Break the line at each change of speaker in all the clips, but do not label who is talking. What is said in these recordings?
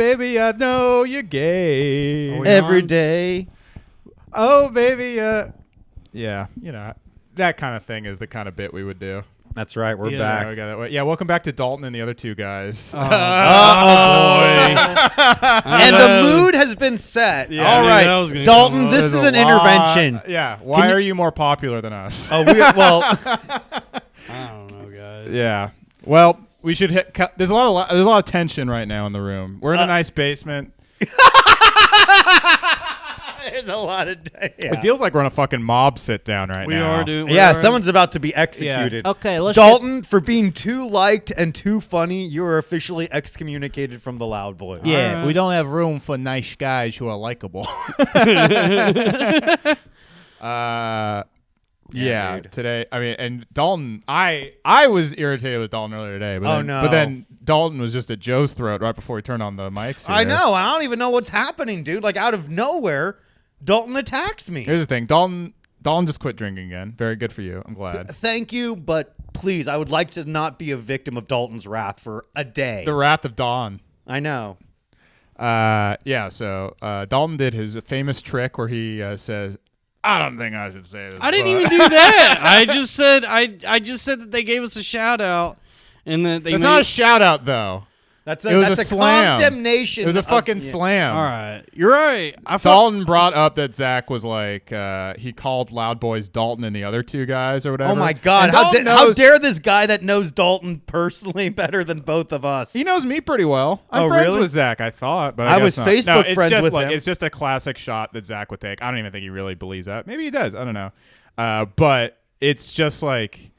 baby, I know you're gay.
Every day.
Oh, baby, yeah, that kind of thing is the kind of bit we would do.
That's right. We're back.
Yeah, welcome back to Dalton and the other two guys.
Oh, boy. And the mood has been set.
Yeah,
all right, Dalton, this is an intervention.
Yeah, why are you more popular than us?
Oh, well.
I don't know, guys.
Yeah. Well, we should hit. There's a lot of tension right now in the room. We're in a nice basement.
There's a lot of.
It feels like we're on a fucking mob sit down right now.
We are doing.
Someone's about to be executed.
Yeah.
Okay, let's
Dalton, for being too liked and too funny, you are officially excommunicated from the Loud Boys.
Yeah,
Alright.
we don't have room for nice guys who are likable.
Yeah,
dude.
today. I mean, and Dalton, I was irritated with Dalton earlier today. But
no.
But then Dalton was just at Joe's throat right before he turned on the mics.
I
here.
know. I don't even know what's happening, dude. Like, out of nowhere, Dalton attacks me.
Here's the thing. Dalton just quit drinking again. Very good for you. I'm glad.
Thank you, but please, I would like to not be a victim of Dalton's wrath for a day.
The Wrath of Dawn.
I know.
So Dalton did his famous trick where he says, I don't think I should say this.
I didn't even do that. I just said that they gave us a shout out, and that they.
It's not a shout out though.
That's
It was
that's
a slam.
condemnation.
It was a
of-
fucking
yeah.
slam.
All right, you're right.
Dalton brought up that Zach was like, he called Loud Boys Dalton and the other two guys or whatever.
Oh my God!
And
How,
Dalton
how
knows-
dare this guy that knows Dalton personally better than both of us?
He knows me pretty well. I'm
Oh,
friends
really?
with Zach, I thought, but
I
guess
was
not.
Facebook
no, it's
friends
just
with
like,
him.
It's just a classic shot that Zach would take. I don't even think he really believes that. Maybe he does. I don't know. But it's just like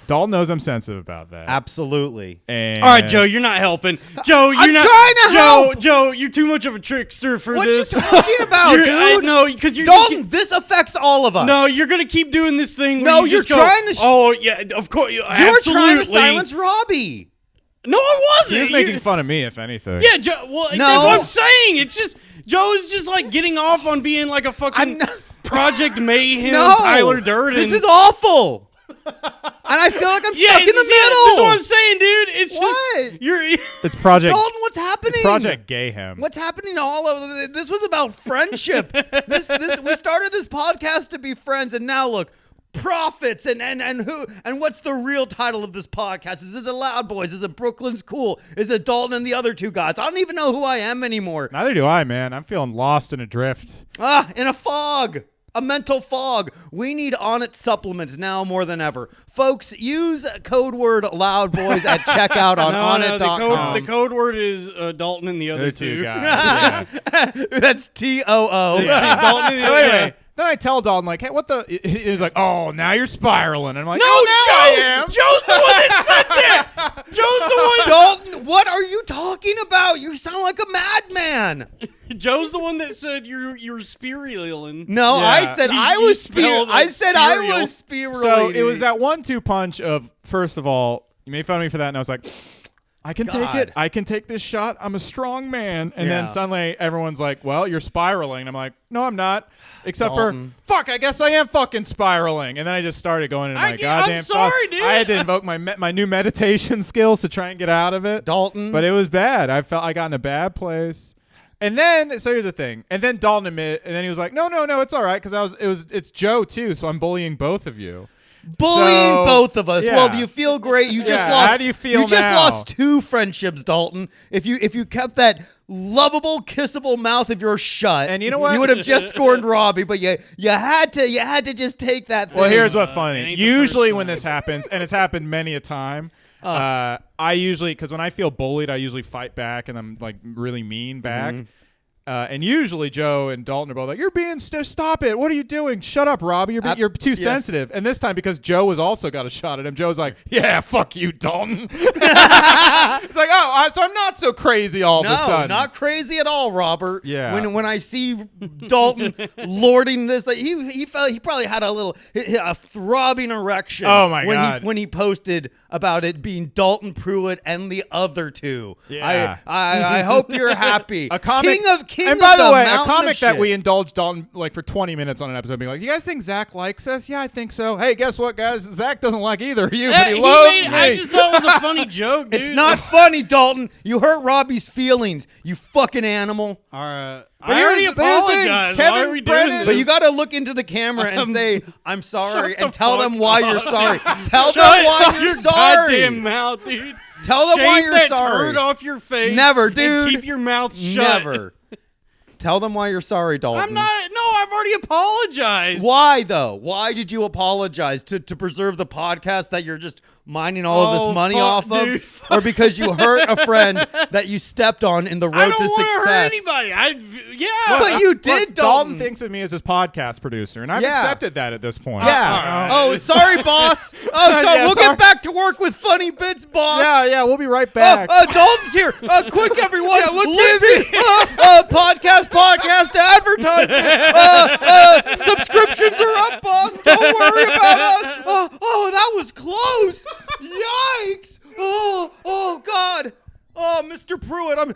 Dalton knows I'm sensitive about that.
Absolutely.
And
All right, Joe, you're not helping. Joe, you're
I'm
not.
trying to help.
Joe, you're too much of a trickster for
What
this.
are you talking about, dude?
No, because you're
Dalton, this affects all of us.
No, you're gonna keep doing this thing. Where
No,
you
you're
just go,
trying to.
Oh yeah, of course.
You're
Absolutely.
trying to silence Robbie.
No, I wasn't.
He was making fun of me, if anything.
Yeah, Joe. Well,
No.
that's what I'm saying. It's just Joe's just like getting off on being like a
I'm
fucking
not-
Project Mayhem,
No,
Tyler Durden.
This is awful. And I feel like I'm stuck in the middle.
That's what I'm saying, dude. It's
What?
just you're.
It's Project.
Dalton, what's happening?
It's Project Gayhem.
What's happening to all of this? Was about friendship. this we started this podcast to be friends, and now look, profits and who and what's the real title of this podcast? Is it the Loud Boys? Is it Brooklyn's Cool? Is it Dalton and the other two guys? I don't even know who I am anymore.
Neither do I, man. I'm feeling lost and adrift.
In a fog. A mental fog. We need Onnit supplements now more than ever. Folks, use code word Loud Boys at checkout on onnit.com.
The code word is Dalton and the other two
guys. Yeah.
That's TOO.
Dalton and the
So
other
anyway, then I tell Dalton, like, hey, what the? He was like, oh, now you're spiraling. And I'm like,
No,
oh, now
Joe!
I am.
Joe's the one that said that! Joe's the one.
Dalton, what are you talking about? You sound like a madman.
Joe's the one that said you're spiraling.
No,
Yeah.
I said
You-
I
you
was
spelled
I
like
said I
spirial.
was spiraling.
So it was that 1-2 punch of, first of all, you made fun of me for that, and I was like, I can take
God.
it. I can take this shot. I'm a strong man. And
Yeah.
then suddenly everyone's like, well, you're spiraling. And I'm like, no, I'm not. Except
Dalton.
for, fuck, I guess I am fucking spiraling. And then I just started going into my
I'm
goddamn
sorry,
thoughts.
dude.
I had to invoke my new meditation skills to try and get out of it.
Dalton.
But it was bad. I felt I got in a bad place. And then, so here's the thing. And then Dalton admitted, and then he was like, no, it's all right, because it's Joe too, so I'm bullying both of you.
bullying
So,
both of us.
yeah.
Well, do you feel great? You just
Yeah,
lost.
how do you feel
You just
now?
lost 2 friendships, Dalton. If you kept that lovable, kissable mouth of yours shut,
And you know what?
You would have just scorned Robbie, but you had to just take that thing.
Well, here's what's
it
funny.
ain't the
Usually
first
when
time.
this happens, and it's happened many a time, I usually, because when I feel bullied, I usually fight back, and I'm like really mean back. And usually Joe and Dalton are both like, "You're being stop it! What are you doing? Shut up, Robbie! You're too
yes.
sensitive." And this time, because Joe has also got a shot at him, Joe's like, "Yeah, fuck you, Dalton." It's like, oh, so I'm not so crazy all of a
No,
sudden.
not crazy at all, Robert.
Yeah.
When I see Dalton lording this, like, he probably had a throbbing erection.
Oh, my
when
God.
when he posted about it being Dalton, Pruitt, and the other two.
Yeah.
I hope you're happy.
A comic-
King of king
And by
of
the way, a
mountain
comic
of
that
shit.
we indulged Dalton like for 20 minutes on an episode, being like, "You guys think Zach likes us? Yeah, I think so. Hey, guess what, guys? Zach doesn't like either of you, but he loves me.
I just thought it was a funny joke, dude.
It's not funny, Dalton. You hurt Robbie's feelings, you fucking animal.
All right.
But
I already
here's the thing,
apologized. Why
Kevin
are we
Brennan-
doing this?
But you got to look into the camera and say, "I'm sorry,"
Shut the
and tell them
fuck
why
up.
you're sorry. Tell
Shut
them why you're
your
sorry.
goddamn mouth, dude.
Tell them why
Shave
you're
that
sorry.
turd off your face.
Never,
and
dude.
keep your mouth shut.
Never. Tell them why you're sorry, Dalton.
I'm not. No, I've already apologized.
Why though? Why did you apologize to preserve the podcast that you're just mining all of this money
fuck,
off of,
dude.
or because you hurt a friend that you stepped on in the road
I don't
to
want to
success?
hurt anybody. Yeah.
But you
Look,
did,
Dalton
Dalton.
thinks of me as his podcast producer, and I've
Yeah.
accepted that at this point.
Yeah.
all right.
Oh, sorry, boss. Oh, so
Yeah,
we'll
sorry.
get back to work with funny bits, boss.
Yeah, we'll be right back.
Dalton's here. Quick, everyone. Libby. Podcast advertisement. Subscriptions are up, boss. Don't worry about us. Oh, that was close. Yikes. Oh, God. Oh, Mr. Pruitt. I'm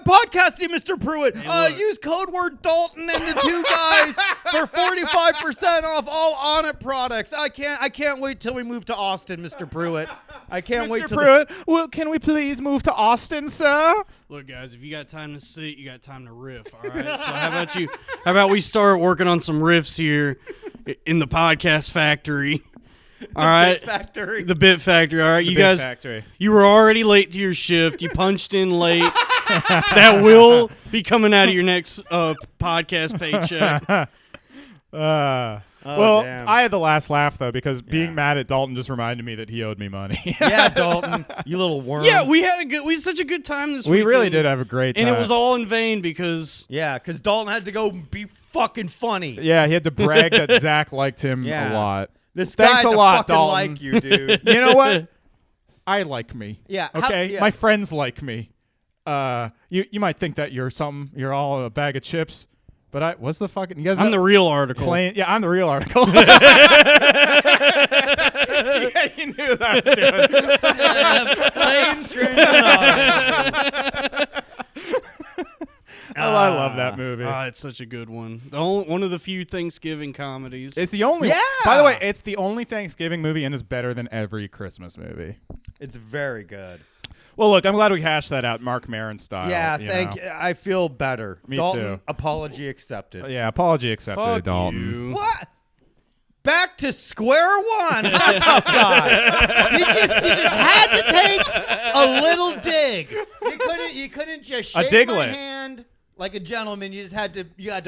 podcasting, Mr. Pruitt. Use code word Dalton and the two guys for 45% off all Onnit products. I can't wait till we move to Austin, Mr. Pruitt. I can't wait
Mr.
till
Pruitt, well, can we please move to Austin, sir?
Look, guys, if you got time to sit, you got time to riff. All right. So how about we start working on some riffs here in the podcast factory? All right.
factory.
The Bit Factory. All right. You
Big
guys,
Factory.
you were already late to your shift. You punched in late. That will be coming out of your next podcast paycheck.
Well,
damn.
I had the last laugh, though, because being mad at Dalton just reminded me that he owed me money.
Yeah, Dalton, you little worm.
Yeah, we had such a good time this
We
weekend.
really did have a great time.
And it was all in vain because
Yeah, because Dalton had to go be fucking funny.
Yeah, he had to brag that Zach liked him
Yeah.
a lot.
This
Thanks
guy
a
to
lot,
fucking
Dalton.
like you, dude.
You know what? I like me.
Yeah,
Okay?
yeah.
My friends like me. You might think that you're all a bag of chips, but what's the fucking, you guys
I'm the real article.
plain, yeah, I'm the real article. Yeah, you knew that I was doing. I love that movie.
It's such a good one. One of the few Thanksgiving comedies.
It's the only.
Yeah.
By the way, it's the only Thanksgiving movie and is better than every Christmas movie.
It's very good.
Well, look, I'm glad we hashed that out, Mark Maron style.
Yeah,
you
thank
know.
you. I feel better.
Me
Dalton,
too.
Apology accepted.
Yeah, apology accepted,
Fuck
Dalton.
you.
What? Back to square one, huh, tough guy? You just had to take a little dig. You couldn't just
A
shake my
diglet.
hand like a gentleman. You had to.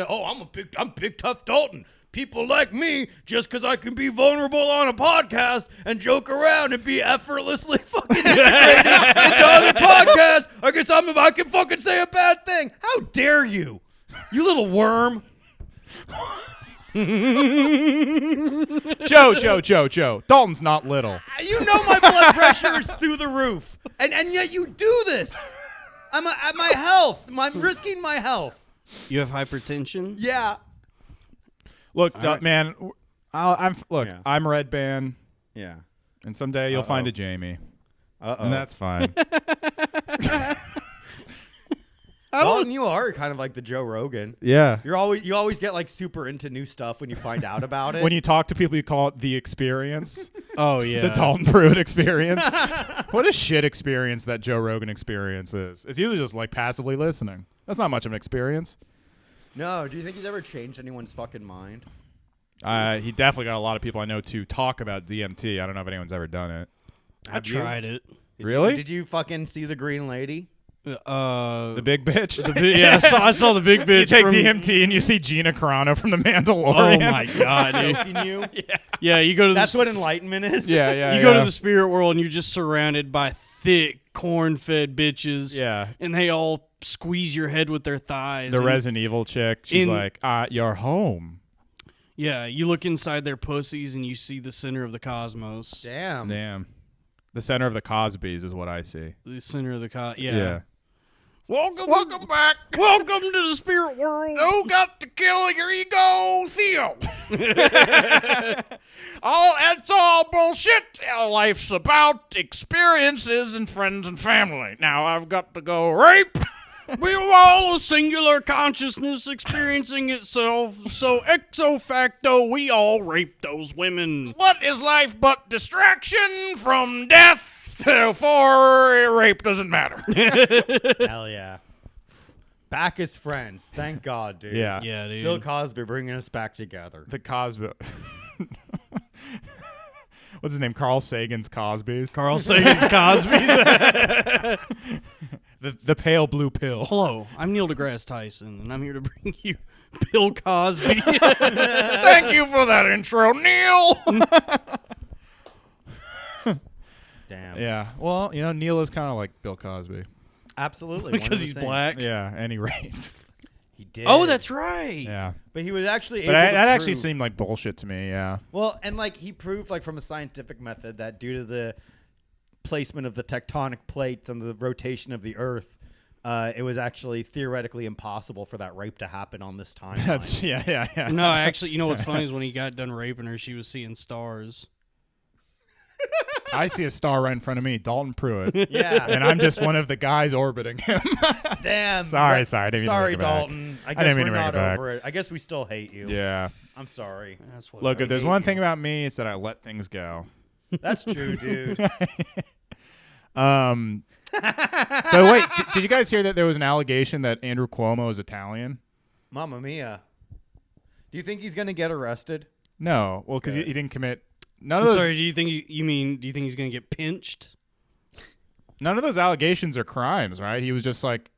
Oh, I'm big tough Dalton. People like me just because I can be vulnerable on a podcast and joke around and be effortlessly fucking integrated into other podcasts. I guess I can fucking say a bad thing. How dare you, you little worm?
Joe. Dalton's not little.
You know my blood pressure is through the roof, and yet you do this. I'm at my health. I'm risking my health.
You have hypertension?
Yeah.
Look, man, I'm
Yeah.
I'm Red Band,
Yeah.
and someday you'll find a Jamie, and that's fine.
Dalton, you are kind of like the Joe Rogan.
Yeah.
You always get like super into new stuff when you find out about it.
When you talk to people, you call it the experience,
Oh, yeah.
the Dalton Pruitt experience. What a shit experience that Joe Rogan experience is. It's usually just like passively listening. That's not much of an experience.
No, do you think he's ever changed anyone's fucking mind?
He definitely got a lot of people I know to talk about DMT. I don't know if anyone's ever done it.
I tried it.
Really?
Did you fucking see the Green Lady?
The big bitch.
Yeah, I saw the big bitch.
You take
from-
DMT and you see Gina Carano from The Mandalorian.
Oh my god, dude.
Joking you?
Yeah, you go to
That's
the,
what enlightenment is.
Yeah.
you go to the spirit world and you're just surrounded by thick corn-fed bitches.
Yeah.
And they all squeeze your head with their thighs.
The
and-
Resident Evil chick. She's
in-
like, you're home.
Yeah, you look inside their pussies and you see the center of the cosmos.
Damn.
Damn. The center of the Cosbys is what I see.
The center of the
Yeah.
Welcome back. Welcome to the spirit world.
Who got to kill your ego, Theo? It's all bullshit. Life's about experiences and friends and family. Now I've got to go rape
We are all a singular consciousness experiencing itself, so ipso facto, we all rape those women.
What is life but distraction from death? Therefore, rape doesn't matter.
Hell yeah. Back as friends. Thank God, dude.
Yeah.
Yeah, dude.
Bill Cosby bringing us back together.
The Cosby. What's his name? Carl Sagan's Cosby's.
Carl Sagan's Cosby's.
The pale blue pill.
Hello, I'm Neil deGrasse Tyson, and I'm here to bring you Bill Cosby.
Thank you for that intro, Neil.
Damn.
Yeah. Well, Neil is kind of like Bill Cosby.
Absolutely.
Because he's black.
Yeah, and he raped.
He did.
Oh, that's right.
Yeah.
But he was actually
But
able to
that actually
prove-
seemed like bullshit to me, yeah.
Well, and like he proved like from a scientific method that due to the placement of the tectonic plates and the rotation of the Earth, it was actually theoretically impossible for that rape to happen on this timeline.
That's yeah.
No, actually, you know what's funny is when he got done raping her, she was seeing stars.
I see a star right in front of me, Dalton Pruitt.
Yeah.
And I'm just one of the guys orbiting him.
Damn.
Sorry, I didn't mean to
Sorry,
bring it back.
Dalton. I
I
guess
didn't mean
we're
to bring
not
it back.
over it. I guess we still hate you.
Yeah.
I'm sorry.
That's what.
Look, if there's
hate
one
you.
thing about me, it's that I let things go.
That's true, dude.
So wait, did you guys hear that there was an allegation that Andrew Cuomo is Italian?
Mamma mia. Do you think he's gonna get arrested?
No. Well, because he
Good.
didn't commit. None
I'm
of those.
sorry. Do you think do you think he's gonna get pinched?
None of those allegations are crimes, right? He was just like,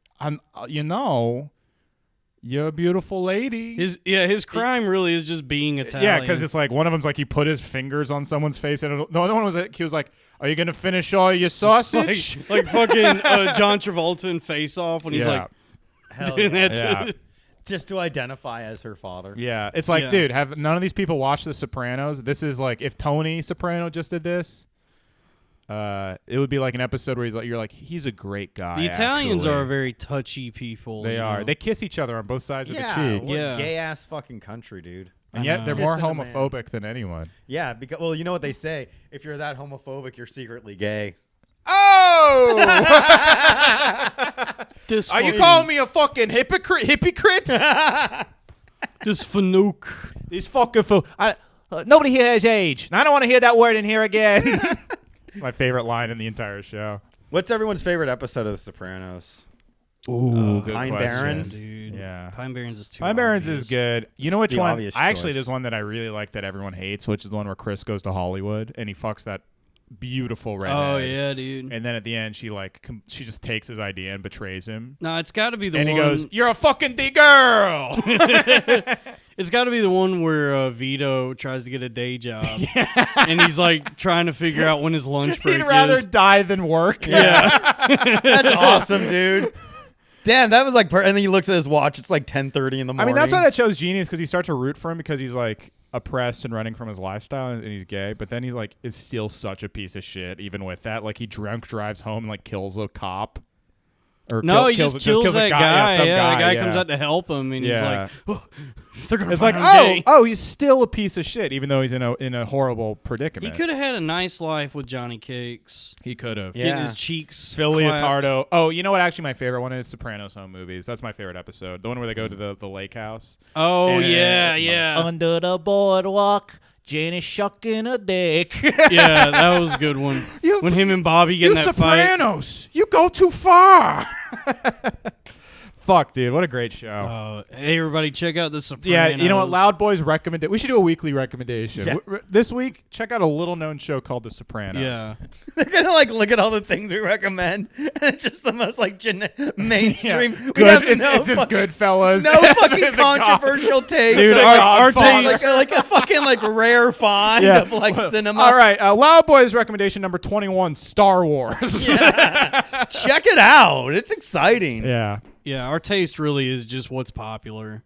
you're a beautiful lady.
His crime really is just being Italian.
Yeah, because it's like one of them's like he put his fingers on someone's face, and the other one was like he was like, "Are you gonna finish all your sausage?"
like fucking John Travolta in Face Off when he's
Yeah.
like
Hell
doing
yeah.
that.
Yeah.
Just to identify as her father.
Yeah, it's like,
Yeah.
dude, have none of these people watched The Sopranos? This is like if Tony Soprano just did this, it would be like an episode where you're like, he's a great guy.
The Italians
actually.
are very touchy people.
They
you
are.
know?
They kiss each other on both sides
Yeah,
of the cheek,
what
Yeah.
gay ass fucking country, dude.
and yet they're
know.
more
Kissing a man.
homophobic than anyone.
Yeah, because well, you know what they say: if you're that homophobic, you're secretly gay.
Oh!
This
Are you
fucking-
calling me a fucking hypocrite?
this fanook?
These fucking fool. Nobody here has age, and I don't want to hear that word in here again. It's my favorite line in the entire show.
What's everyone's favorite episode of The Sopranos?
Ooh, good
Pine
question.
Barrens?
Dude.
Yeah.
Pine Barrens is too.
Pine Barrens
obvious.
is good. You know which
the
one?
obvious
Actually,
choice.
there's one that I really like that everyone hates, which is the one where Chris goes to Hollywood and he fucks that beautiful redhead.
Oh yeah, dude.
And then at the end, she she just takes his idea and betrays him.
No, it's got to be the
And
one.
he goes, "You're a fucking D girl."
It's got to be the one where Vito tries to get a day job, and he's like trying to figure out when his lunch break
He'd rather
is.
die than work.
Yeah,
That's awesome, dude. Damn, that was like. And then he looks at his watch. It's like 10:30 in the
I
morning.
mean, that's why that show's genius, because you start to root for him because he's like oppressed and running from his lifestyle and he's gay, but then he like is still such a piece of shit even with that. Like he drives home and like kills a cop. Or
no, he
kills
just kills
a
that
guy.
guy.
Some
Yeah, the guy
yeah.
comes out to help him, and
Yeah.
he's like, oh, "They're gonna."
It's
find
like,
I'm gay."
oh, he's still a piece of shit, even though he's in a horrible
He
predicament.
could have had a nice life with Johnny Cakes.
He could have.
Yeah.
Getting his cheeks.
Phil
clapped.
Leotardo. Oh, you know what? Actually, my favorite one is Sopranos home movies. That's my favorite episode. The one where they go to the lake house.
Oh
And-
yeah.
Under the boardwalk, Jane is shucking a dick.
Yeah, that was a good one. When him and Bobby get in that fight.
Sopranos, you go too far. Fuck, dude, what a great show.
Hey, everybody, check out the Sopranos.
Yeah, you know what? Loud Boys recommend it. We should do a weekly recommendation.
Yeah.
This week, check out a little-known show called The Sopranos.
Yeah.
They're gonna like look at all the things we recommend, and it's just the most like mainstream.
Yeah.
We
Good.
have
It's just
fucking-
Goodfellas.
No fucking
The God-
controversial takes.
Dude,
Like,
our
taste-
like a fucking like rare find
Yeah.
of like cinema.
All right, Loud Boys recommendation number 21, Star Wars.
Check it out. It's exciting.
Yeah.
Yeah, our taste really is just what's popular.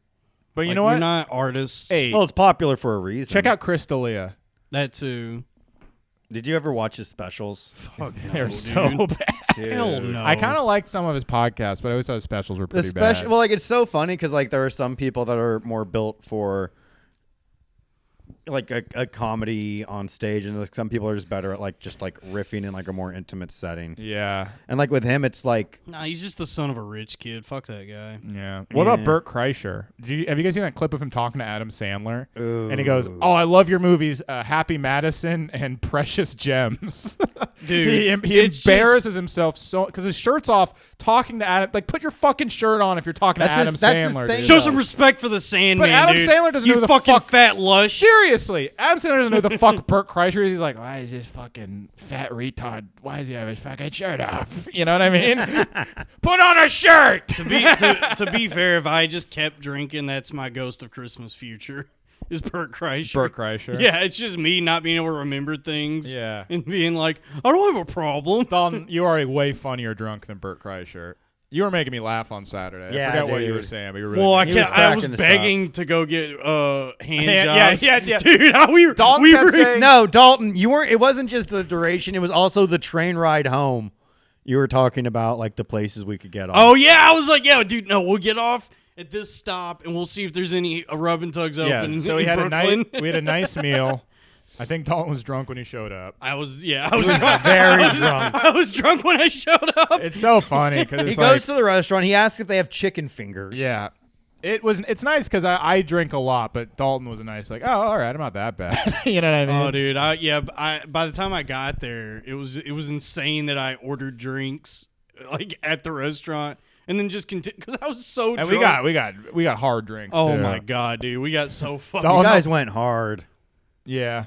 But you
Like,
know what?
We're not artists.
Hey,
Well, it's popular for a reason.
check out Chris D'Elia.
That too.
Did you ever watch his specials?
They're
dude.
so bad.
Dude.
Hell no.
I kind of liked some of his podcasts, but I always thought his specials were
The
pretty
special,
bad.
well, like it's so funny because like there are some people that are more built for like a comedy on stage, and like some people are just better at like just like riffing in like a more intimate setting.
Yeah.
And like with him, it's like
Nah, he's just the son of a rich kid. Fuck that guy.
Yeah. What about Burt Kreischer? Have you guys seen that clip of him talking to Adam Sandler?
Ooh.
And he goes, "Oh, I love your movies, Happy Madison and Precious Gems."
Dude,
he
it's
embarrasses himself so because his shirt's off, talking to Adam. Like, put your fucking shirt on if you're talking to Adam
that's his
Sandler.
thing.
Dude.
Show some respect for the Sandman,
But Adam
dude.
Sandler doesn't
you
know the
fucking
fuck-
fat lush.
Seriously, Adam Sandler doesn't know who the fuck Burt Kreischer is. He's like, why is this fucking fat retard? Why does he have his fucking shirt off? You know what I mean? Put on a shirt.
To be fair, if I just kept drinking, that's my ghost of Christmas future. Is Burt Kreischer.
Burt Kreischer.
Yeah, it's just me not being able to remember things.
Yeah.
And being like, I don't have a problem.
Dalton, you are a way funnier drunk than Burt Kreischer. You were making me laugh on Saturday.
Yeah,
I forgot what you
dude.
were saying, but you were really
Well, I
making me
can't. I was
cracking us
begging to go get hand
Yeah,
jobs.
yeah.
Dude,
Dalton
we
kept
were
saying-
no, Dalton, you weren't. It wasn't just the duration; it was also the train ride home. You were talking about like the places we could get off.
Oh yeah, I was like, yeah, dude, no, we'll get off at this stop and we'll see if there's any rub and tugs open.
Yeah, so
in Brooklyn.
we had a nice meal. I think Dalton was drunk when he showed up.
I was drunk.
very drunk.
I was drunk when I showed up.
It's so funny because
He
it's
goes to the restaurant. He asks if they have chicken fingers.
yeah. It's nice because I drink a lot, but Dalton was a nice like, oh, all right, I'm not that bad. You know what I mean?
Oh, dude, by the time I got there, it was insane that I ordered drinks like at the restaurant and then just continue because I was so
And
drunk.
we got hard drinks.
Oh
too.
my god, dude, we got so fucked.
Dalton-
You guys went hard.
Yeah,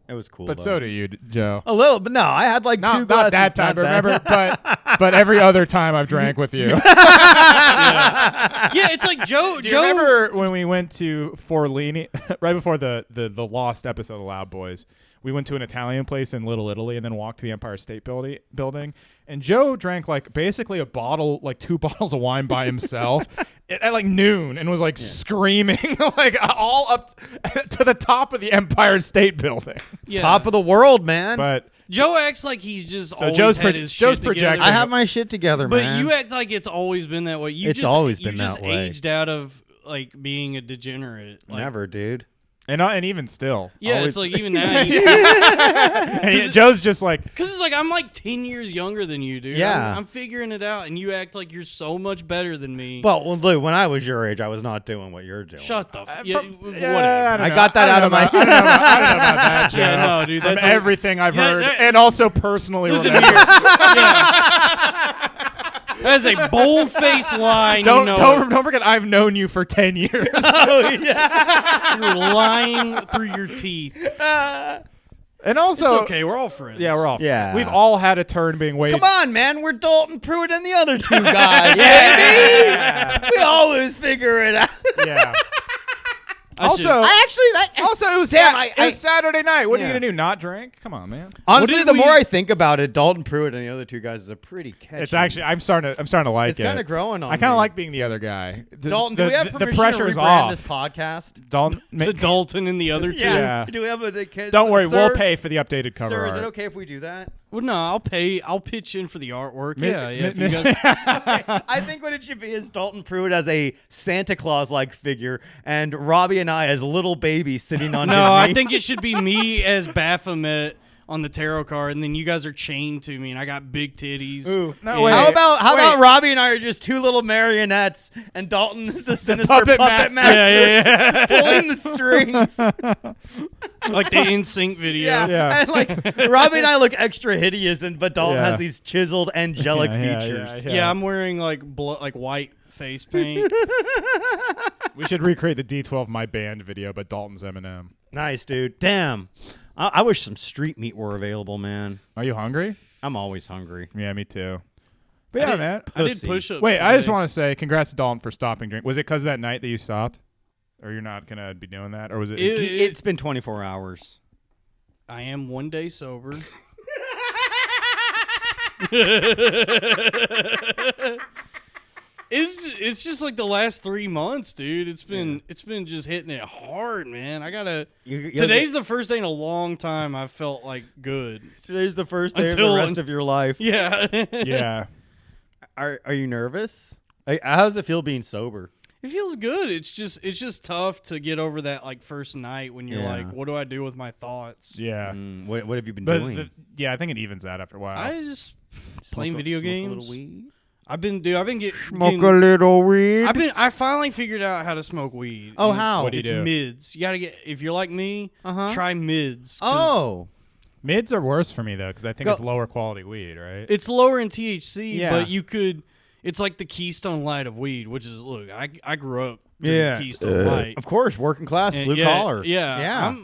It was cool.
but
though.
so do you, Joe.
A little, but no, I had like two
Not
glasses.
that time,
not that.
remember? But every other time I've drank with you.
Yeah, it's like Joe.
Do you remember when we went to Forlini right before the lost episode of Loud Boys? We went to an Italian place in Little Italy and then walked to the Empire State Building. And Joe drank like basically a bottle, like 2 bottles of wine by himself at like noon and was like screaming like all up to the top of the Empire State Building.
Yeah.
Top of the world, man.
But
Joe acts like he's just always
Joe's
had
pro-
his
Joe's
shit
projecting.
together.
I have my shit together,
But
man.
you act like it's always been that way.
It's always been
you just
that way.
aged out of like being a degenerate. Like,
Never, dude.
and even still,
Yeah,
Always-
it's like even now.
Joe's just like,
Because it's like I'm like 10 years younger than you, dude.
Yeah.
I'm figuring it out, and you act like you're so much better than me.
Well, Lou, when I was your age, I was not doing what you're doing.
Shut the
I
yeah,
don't
whatever.
know.
I got that
I
out
don't
of my-
know about- I don't know about that, Joe.
Yeah, no, dude,
From
that's like-
everything I've
Yeah,
heard,
that-
and also personally.
Listen here.
remember.
Yeah. That is a bold-faced lie.
Don't
you know
don't forget, I've known you for 10 years.
You're lying through your teeth.
And
It's
also,
okay. We're all friends.
yeah, we're all.
Yeah.
We've all had a turn being way.
Come on, man. We're Dalton, Pruitt, and the other two guys, baby. We always figure it out.
Yeah.
I should-
Also,
actually,
also, it was,
Damn,
it was Saturday night. What are
Yeah.
you gonna do? Not drink? Come on, man.
honestly,
did
the
we-
more I think about it, Dalton, Pruitt, and the other two guys is a pretty catchy.
It's actually I'm starting to like
It's
it.
kind of growing on
I kind
me.
of like being the other guy.
Dalton, do we have
the
permission
pressure's
to rebrand
off.
this podcast?
Dalton,
to Dalton and the other two.
Yeah.
Do we have a?
don't worry,
sir,
we'll pay for the updated cover
Sir,
art.
is it okay if we do that?
Well, no, I'll pay. I'll pitch in for the artwork.
Mi-
Yeah, yeah. If
mi-
you guys,
I think what it should be is Dalton Pruitt as a Santa Claus-like figure, and Robbie and I as little babies sitting on.
no,
his
I
knee.
think it should be me as Baphomet on the tarot card, and then you guys are chained to me, and I got big titties.
Ooh, no,
and-
wait.
How about
Wait.
Robbie and I are just two little marionettes, and Dalton is the sinister
puppet
puppet,
master.
master,
Yeah,
pulling the strings.
like the NSYNC video.
Yeah.
Yeah.
And like Robbie and I look extra hideous, but Dalton
Yeah.
has these chiseled angelic
Yeah,
features.
Yeah, I'm wearing like like white face paint.
We should recreate the D12 My Band video, but Dalton's Eminem.
Nice, dude. Damn. I wish some street meat were available, man.
Are you hungry?
I'm always hungry.
Yeah, me too. But yeah, man.
I did
Pussy.
push-ups.
Wait, I just
today.
want to say congrats to Dalton for stopping drink. Was it because of that night that you stopped? Or you're not going to be doing that? Or was it?
It's been 24 hours.
I am one day sober. It's just like the last 3 months, dude. It's been just hitting it hard, man. I gotta. Today's the first day in a long time I felt like good.
Today's the first day of
Until-
the rest of your life.
Yeah.
yeah.
Are you nervous? How does it feel being sober?
It feels good. It's just tough to get over that like first night when you're like, what do I do with my thoughts?
Yeah.
What have you been doing?
Yeah, I think it evens out after a while.
I just playing video games.
Smoke a little weed.
I've been getting
little weed.
I finally figured out how to smoke weed.
Oh,
and
how?
What do you
it's
do?
mids. You gotta get if you're like me. Try mids.
Oh.
Mids are worse for me though, because I think it's lower quality weed, right?
It's lower in THC,
Yeah.
but you could. It's like the Keystone Light of weed, which is I grew up drinking Keystone Light.
Of course, working class,
And
blue collar.
Yeah.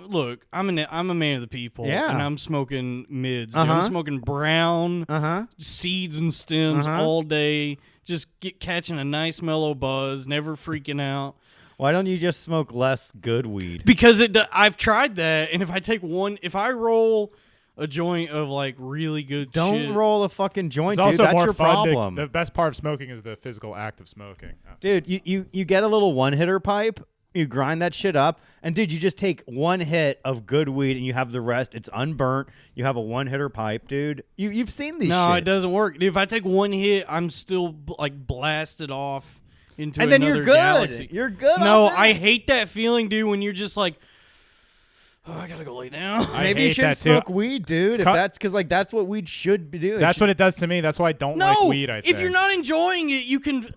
I'm a man of the people.
Yeah.
And I'm smoking mids. Dude. I'm smoking brown seeds and stems all day. Just catching a nice mellow buzz, never freaking out.
Why don't you just smoke less good weed?
Because I've tried that, and if I roll a joint of like really good
Don't
shit,
roll a fucking joint,
It's
dude.
also
That's
more
your
fun.
problem.
The best part of smoking is the physical act of smoking.
Dude, you get a little one-hitter pipe, you grind that shit up, and dude, you just take one hit of good weed and you have the rest. It's unburnt. You have a one-hitter pipe, dude. You've seen these
No,
shit.
it doesn't work. If I take one hit, I'm still like blasted off into
And then
another
you're good.
galaxy.
You're good
No,
off that.
I hate that feeling, dude, when you're just like, oh, I gotta go lay down.
I
Maybe you
hate
shouldn't
that, too.
smoke weed, dude. If
Cut-
that's because like that's what weed should be doing.
That's what it does to me. That's why I don't like weed. I think.
if you're not enjoying it, you can,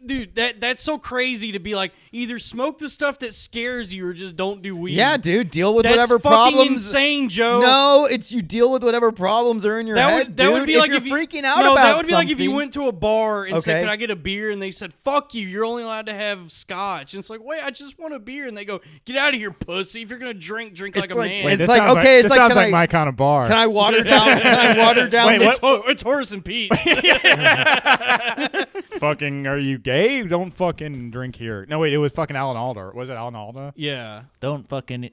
dude. That's so crazy to be like either smoke the stuff that scares you or just don't do weed.
Yeah, dude. Deal with
that's
whatever
fucking
problems.
insane, Joe.
No, it's you deal with whatever problems are in your head.
That would
dude.
be
if
like
you're
if you,
freaking out
no,
about
that would be like if you
something-
went to a bar and said,
Okay.
"Can I get a beer?" and they said, "Fuck you, you're only allowed to have scotch." And it's like, wait, I just want a beer, and they go, "Get out of here, pussy! If you're gonna drink like a
like-
man."
Wait,
It's
this
like,
sounds
okay, it's
this
like,
sounds
can
like
I-
my kind of bar.
Can I water down? Can I water down?
Wait,
this?
It's Horace and Pete.
Fucking, are you gay? Don't fucking drink here. No, wait, it was fucking Alan Alda. Was it Alan Alda?
Yeah.
Don't fucking.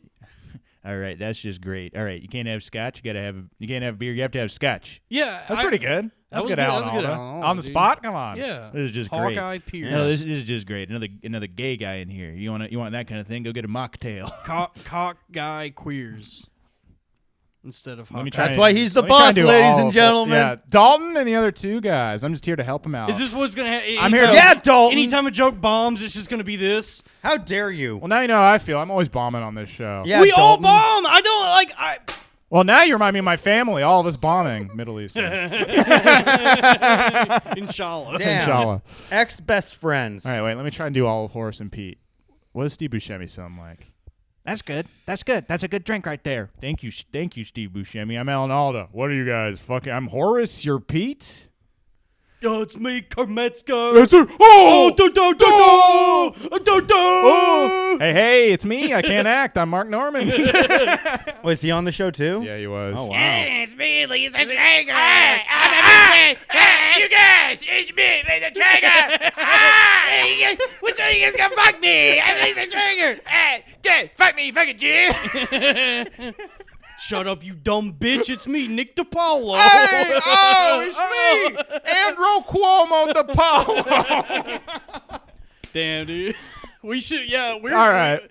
All right, that's just great. All right, you can't have scotch. You can't have beer. You have to have scotch.
Yeah.
That's pretty good. That's
was
good,
good.
Alan
That was good,
Alda.
Alan Alda,
On the
dude.
spot? Come on.
Yeah.
This is just great.
Hawkeye Pierce.
No, this is just great. Another gay guy in here. You want that kind of thing? Go get a mocktail.
Cock guy queers instead of
Let me
Hawkeye.
try
That's
and-
why he's the
let me try
boss,
and do
ladies
all
and
of-
gentlemen.
Yeah, Dalton and the other two guys. I'm just here to help him out.
Is this what's gonna happen?
I'm here to-
Yeah, Dalton.
Anytime a joke bombs, it's just gonna be this.
How dare you?
Well, now you know how I feel. I'm always bombing on this show.
Yeah,
we all
Dalton.
bomb. I don't like.
Well, now you remind me of my family. All of us bombing. Middle Eastern.
Inshallah.
Damn.
Inshallah.
Ex-best friends.
All right, wait. Let me try and do all of Horace and Pete. What does Steve Buscemi sound like?
That's good. That's good. That's a good drink right there.
Thank you, Steve Buscemi. I'm Alan Alda. What are you guys? Fucking, I'm Horace. You're Pete.
Yo, it's me, Kermetzko.
That's it. Oh,
Oh.
hey, it's me. I can't act. I'm Mark Norman.
Was he on the show too?
Yeah, he was.
Oh wow.
It's me, Lisa Traeger. Hey, you guys, it's me, Lisa Traeger. Which one of you guys gonna fuck me? I'm Lisa Traeger. Hey, good, fuck me, you fucking Jew.
Shut up, you dumb bitch. It's me, Nick DiPaolo.
Hey, oh, it's me, Andrew Cuomo de Paulo.
Damn, dude. We should, yeah. We're
All right.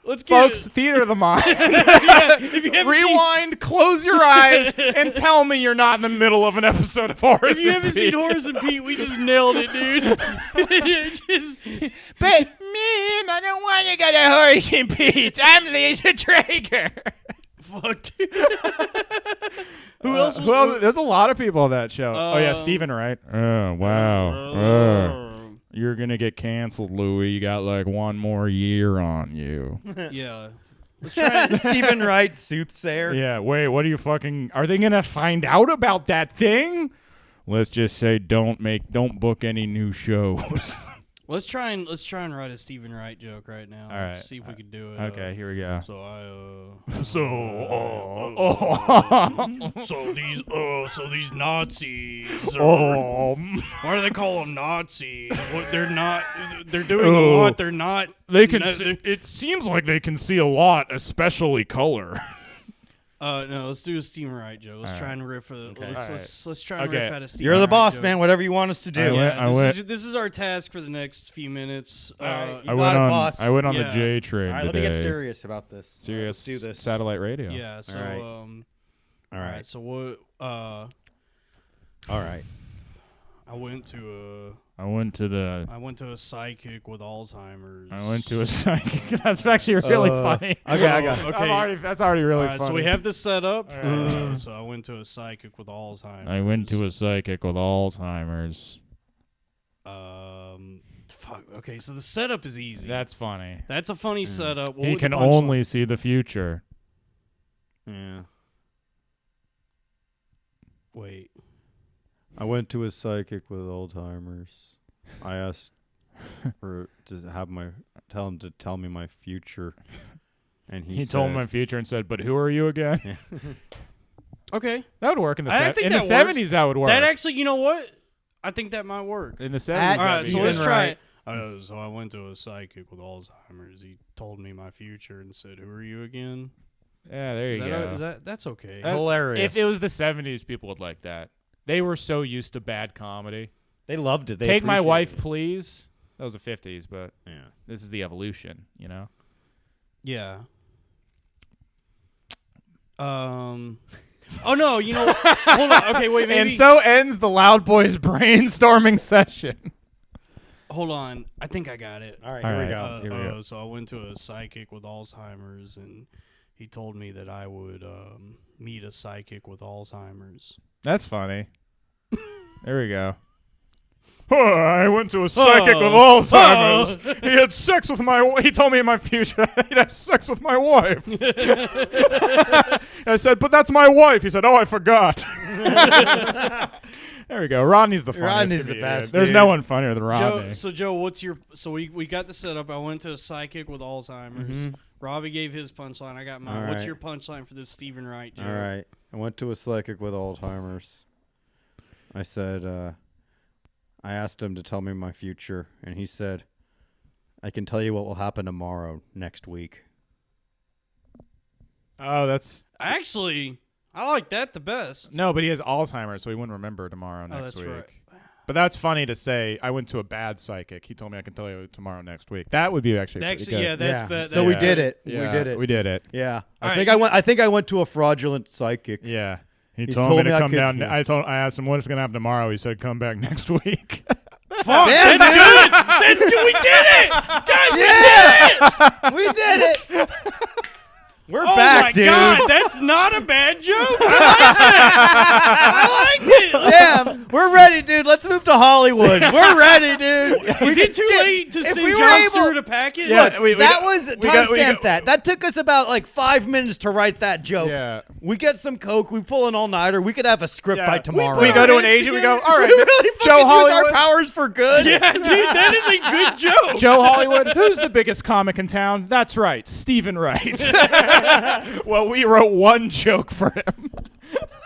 Let's get
Folks, theater of the mind.
If you haven't
Rewind, close your eyes, and tell me you're not in the middle of an episode of Horace
If you
and
haven't
Pete.
seen Horace and Pete, we just nailed it, dude. Just,
But me, I don't want to go to Horace and Pete. I'm Lisa Traeger.
fuck, dude. Who else?
Well, there's a lot of people on that show. Oh, yeah, Steven Wright. Oh, wow. You're going to get canceled, Louie. You got like one more year on you.
Yeah. Let's try and,
Stephen Wright, soothsayer.
Yeah, wait, what are you fucking... Are they going to find out about that thing? Let's just say don't book any new shows.
let's try and write a Steven Wright joke right now.
All right.
Let's see if we can do it.
Okay, here we go.
So I so these Nazis. Why do they call them Nazis? What, they're not. They're doing a lot. They're not.
They can.
No,
It seems like they can see a lot, especially color.
no, let's do a Steven Wright joke. Let's try and riff. Let's try and riff at a Steven
You're the
Wright
boss,
joke.
man. Whatever you want us to do.
This is our task for the next few minutes.
right,
I
you
went
got it,
on.
boss.
I went on the
Yeah.
J train
All right, let
today.
me get serious about this.
Serious.
Let's do this.
Satellite radio.
Yeah. So
All right.
all
All right.
So what?
All right.
I went to
I went to
a psychic with Alzheimer's.
I went to a psychic. That's actually really funny.
Okay, I got it.
Okay.
That's already really
All right,
funny.
so we have this set up.
right.
So I went to a psychic with Alzheimer's.
I went to a psychic with Alzheimer's.
Fuck. Okay, so the setup is easy.
That's funny.
That's a funny setup. What
He
would the
can
punchline-
only see the future.
Yeah.
Wait.
I went to a psychic with Alzheimer's. I asked for tell him to tell me my future, and
He told me my future and said, "But who are you again?"
Yeah.
Okay.
That would work in the
I think
in the
that
70s.
works.
That would work.
That actually, you know what? I think that might work.
in the 70s.
At
All right,
that'd be
so
good.
let's
Steven
try
Wright.
it. So I went to a psychic with Alzheimer's. He told me my future and said, "Who are you again?"
Yeah, there you go.
That's okay?
Hilarious.
If it was the 70s, people would like that. They were so used to bad comedy.
They loved it. They
Take My
appreciated
Wife,
it.
Please. That was the 50s, but
Yeah.
this is the evolution, you know?
Yeah. Oh no, you know. Hold on. Okay, wait. Maybe.
And so ends the Loud Boys brainstorming session.
Hold on. I think I got it.
All right,
All
here we
right.
go.
Here we go.
So I went to a psychic with Alzheimer's, and he told me that I would meet a psychic with Alzheimer's.
That's funny. There we go. I went to a psychic with Alzheimer's. He had sex with he told me in my future he'd have sex with my wife. I said, but that's my wife. He said, oh, I forgot. There we go. Rodney's the funniest.
Rodney's the
comedian.
best,
There's
dude.
no one funnier than Rodney.
Joe, what's your? So we got the setup. I went to a psychic with Alzheimer's. Robbie gave his punchline. I got mine.
All
What's
right.
your punchline for this Steven Wright, Joe?
All right. I went to a psychic with Alzheimer's. I said, I asked him to tell me my future, and he said, I can tell you what will happen tomorrow, next week.
Oh, that's
Actually, I like that the best.
no, but he has Alzheimer's, so he wouldn't remember tomorrow
Oh,
next
that's
week.
right.
But that's funny to say. I went to a bad psychic. He told me I can tell you tomorrow next week. That would be actually pretty good.
Yeah, that's
Yeah.
bad.
So we
that's
did
good.
it.
Yeah,
We did it.
We did it.
Yeah.
All
I
right.
think I went to a fraudulent psychic.
Yeah. He
He's
told
told
me
me
to
I
come
could-
down.
yeah.
I asked him what's going to happen tomorrow. He said come back next week.
Fuck,
Damn,
that's good. That's good. We did it, guys.
We did it. We're
Oh
back,
my
dude.
god, that's not a bad joke. I liked it.
Damn, we're ready, dude. Let's move to Hollywood. We're ready, dude.
Is it too late to
if
send
we were
John
able-
Stewart a package?
Yeah,
Look,
we
that
got-
was
we got- we
timestamp
got-
that. That took us about like 5 minutes to write that joke.
Yeah.
We get some coke. We pull an all-nighter. We could have a script
Yeah.
by tomorrow.
We go to an
Heads
agent. We go,
together.
all right,
We really fucking
Joe
use our
Hollywood.
powers for good.
Yeah, dude, that is a good joke.
Joe Hollywood, who's the biggest comic in town? That's right, Steven Wright. Well, we wrote one joke for him.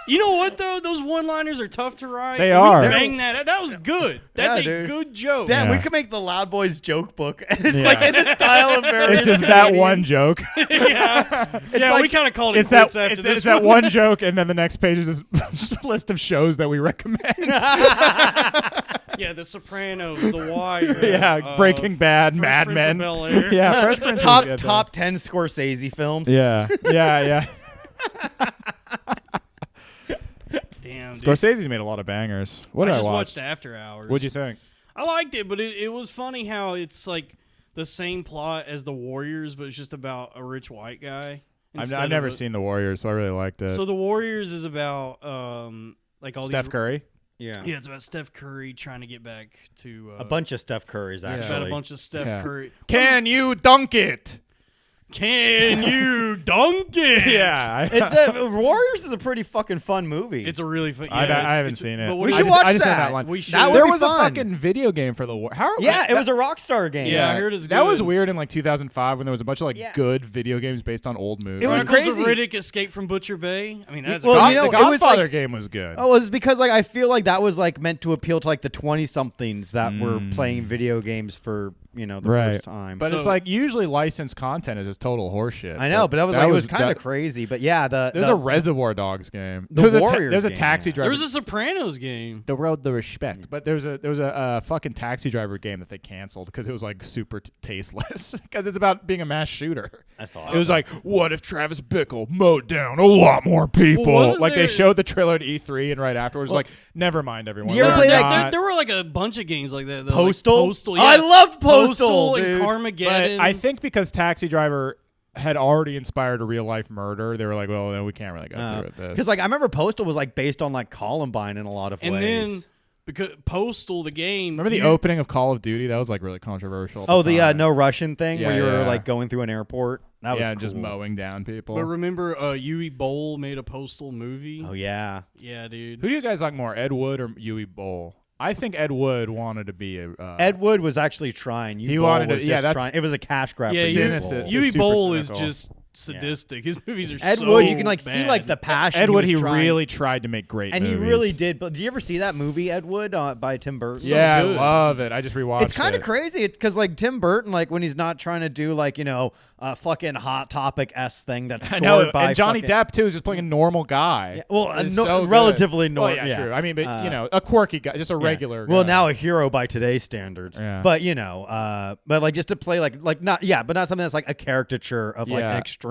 You know what though? Those one-liners are tough to write.
They
We
are.
Bang that. That was good. That's
Yeah,
a
dude.
good joke.
Damn,
Yeah.
we could make the Loud Boys joke book, and it's
Yeah.
like in the style of various.
It's just that
comedians.
one joke.
yeah, yeah.
like-
we kind of called it
It's that,
quits after
it's,
this
it's that one joke, and then the next page is this list of shows that we recommend.
Yeah, The Sopranos, The Wire.
Yeah, Breaking Bad,
Fresh
Mad
Prince
Men.
of Bel-Air.
Yeah, Fresh Prince is
top
good,
top 10 Scorsese films.
though. Yeah.
Damn, dude.
Scorsese's made a lot of bangers. What
I
did I
just
watch?
watched After Hours.
What'd you think?
I liked it, but it was funny how it's like the same plot as The Warriors, but it's just about a rich white guy.
I've never seen The Warriors, so I really liked it.
So The Warriors is about like all
Steph
these.
Curry.
Yeah.
Yeah, it's about Steph Curry trying to get back to
A bunch of Steph Currys,
It's
actually.
about a bunch of Steph
Yeah.
Curry.
Can you dunk it?
Can you dunk it?
Yeah.
Warriors is a pretty fucking fun movie.
It's a really fun.
I
Yeah,
haven't seen it.
But what
We
do
should
you-
watch
I just said
that.
that line.
We should.
That would
There
be
was
fun.
a fucking video game for the war. How?
yeah, it was a Rockstar game.
Yeah, I heard it's
That was
good.
weird in like 2005 when there was a bunch of like
Yeah.
good video games based on old movies.
It was
Chronicles of
crazy.
Riddick Escape from Butcher Bay. I mean, that's
Well,
God,
you know,
the
it was
Godfather
like-
game was good.
Oh, it was because like I feel like that was like meant to appeal to like the 20-somethings that were playing video games for the
Right.
first time.
But
So-
it's like usually licensed content is just total horseshit.
I know, but that was kind of
that-
crazy. But yeah,
There's a Reservoir Dogs game.
The
There's
Warriors
there's a
game,
taxi
yeah.
driver.
There was a Sopranos game.
The Road the Respect, but there was a fucking taxi driver game that they canceled because it was like super tasteless because it's about being a mass shooter.
That's awesome.
It was like, what if Travis Bickle mowed down a lot more people?
wasn't
Like they
there-
showed the trailer at E3, and right afterwards, like, never mind, everyone.
you ever
We're
play that-
not-
There were like a bunch of games like that. though,
Postal?
Like Postal, yeah.
I loved Postal,
and
dude.
But
Carmageddon.
I think because Taxi Driver had already inspired a real life murder, they were like, well, then we can't really go through with this.
Because like I remember Postal was like based on like Columbine in a lot of
and
ways.
then because Postal, the game.
Remember the opening of Call of Duty? That was like really controversial. at
Oh,
the
the
time.
no Russian thing where
Yeah,
you were
yeah.
like going through an airport. That was
yeah,
cool.
just mowing down people.
But remember, Yui Bowl made a Postal movie.
Oh yeah.
Yeah, dude.
Who do you guys like more, Ed Wood or Yui Bowl? I think Ed Wood wanted to be a
Ed Wood was actually trying.
He wanted to-
was
yeah,
just
that's-
trying. It was a cash grab.
Yeah,
for
Yui-
Yui
Cynicism.
Bowl.
Yui
super
Bowl is
cynical.
just sadistic. His movies are
Ed
so
Wood, you can like see
bad.
like the passion.
Ed Wood,
was
he
trying.
really tried to make great
And
movies.
he really did. But did you ever see that movie Ed Wood by Tim Burton?
Yeah,
good.
I love it. I just rewatched it.
It's kind of crazy because like Tim Burton, like when he's not trying to do like a fucking Hot Topic thing that's
I know,
scored by
and Johnny
fucking-
Depp too is just playing a normal guy.
Yeah, well,
It's so good.
relatively
Well,
normal.
yeah, true. I mean, but a quirky guy, just a regular.
Well,
guy.
now a hero by today's standards.
Yeah.
But but like just to play like not but not something that's like a caricature of like
Yeah.
an extreme.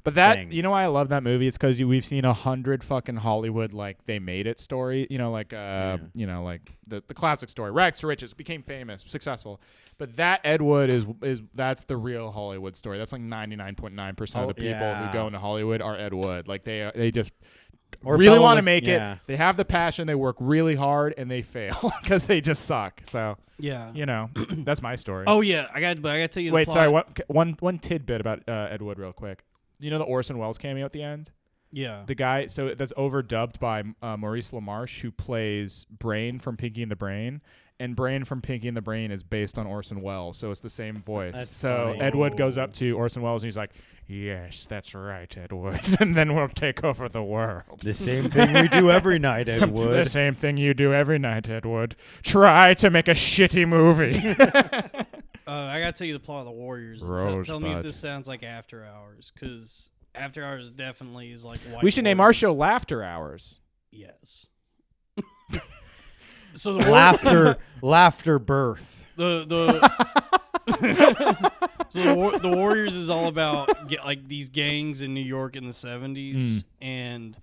But that,
thing.
you know why I love that movie? It's because we've seen 100 fucking Hollywood, like, they made it story. Like the classic story. Rags to riches, became famous, successful. But that Ed Wood that's the real Hollywood story. That's like 99.9% of the people
yeah.
who go into Hollywood are Ed Wood. Like, they just
Or
really
Bella
want to
Luc-
make
yeah.
it. They have the passion. They work really hard, and they fail because they just suck. So,
Yeah.
that's my story.
Oh yeah, I got to tell you.
Wait,
the
sorry.
plot.
One tidbit about Ed Wood, real quick. You know the Orson Welles cameo at the end?
Yeah.
The guy, so that's overdubbed by Maurice LaMarche, who plays Brain from Pinky and the Brain. And Brain from Pinky and the Brain is based on Orson Welles, so it's the same voice.
That's
so
funny.
Ed Wood goes up to Orson Welles and he's like, "Yes, that's right, Ed Wood." And then we'll take over the world.
The same thing we do every night, Ed
The
Wood.
same thing you do every night, Ed Wood. Try to make a shitty movie.
I got to tell you the plot of the Warriors. And tell me if
Rosebud.
this sounds like After Hours, because After Hours definitely is like. White
We should name our
Warriors.
show Laughter Hours.
Yes. So the
laughter birth.
the so the Warriors is all about like these gangs in New York in the 70s and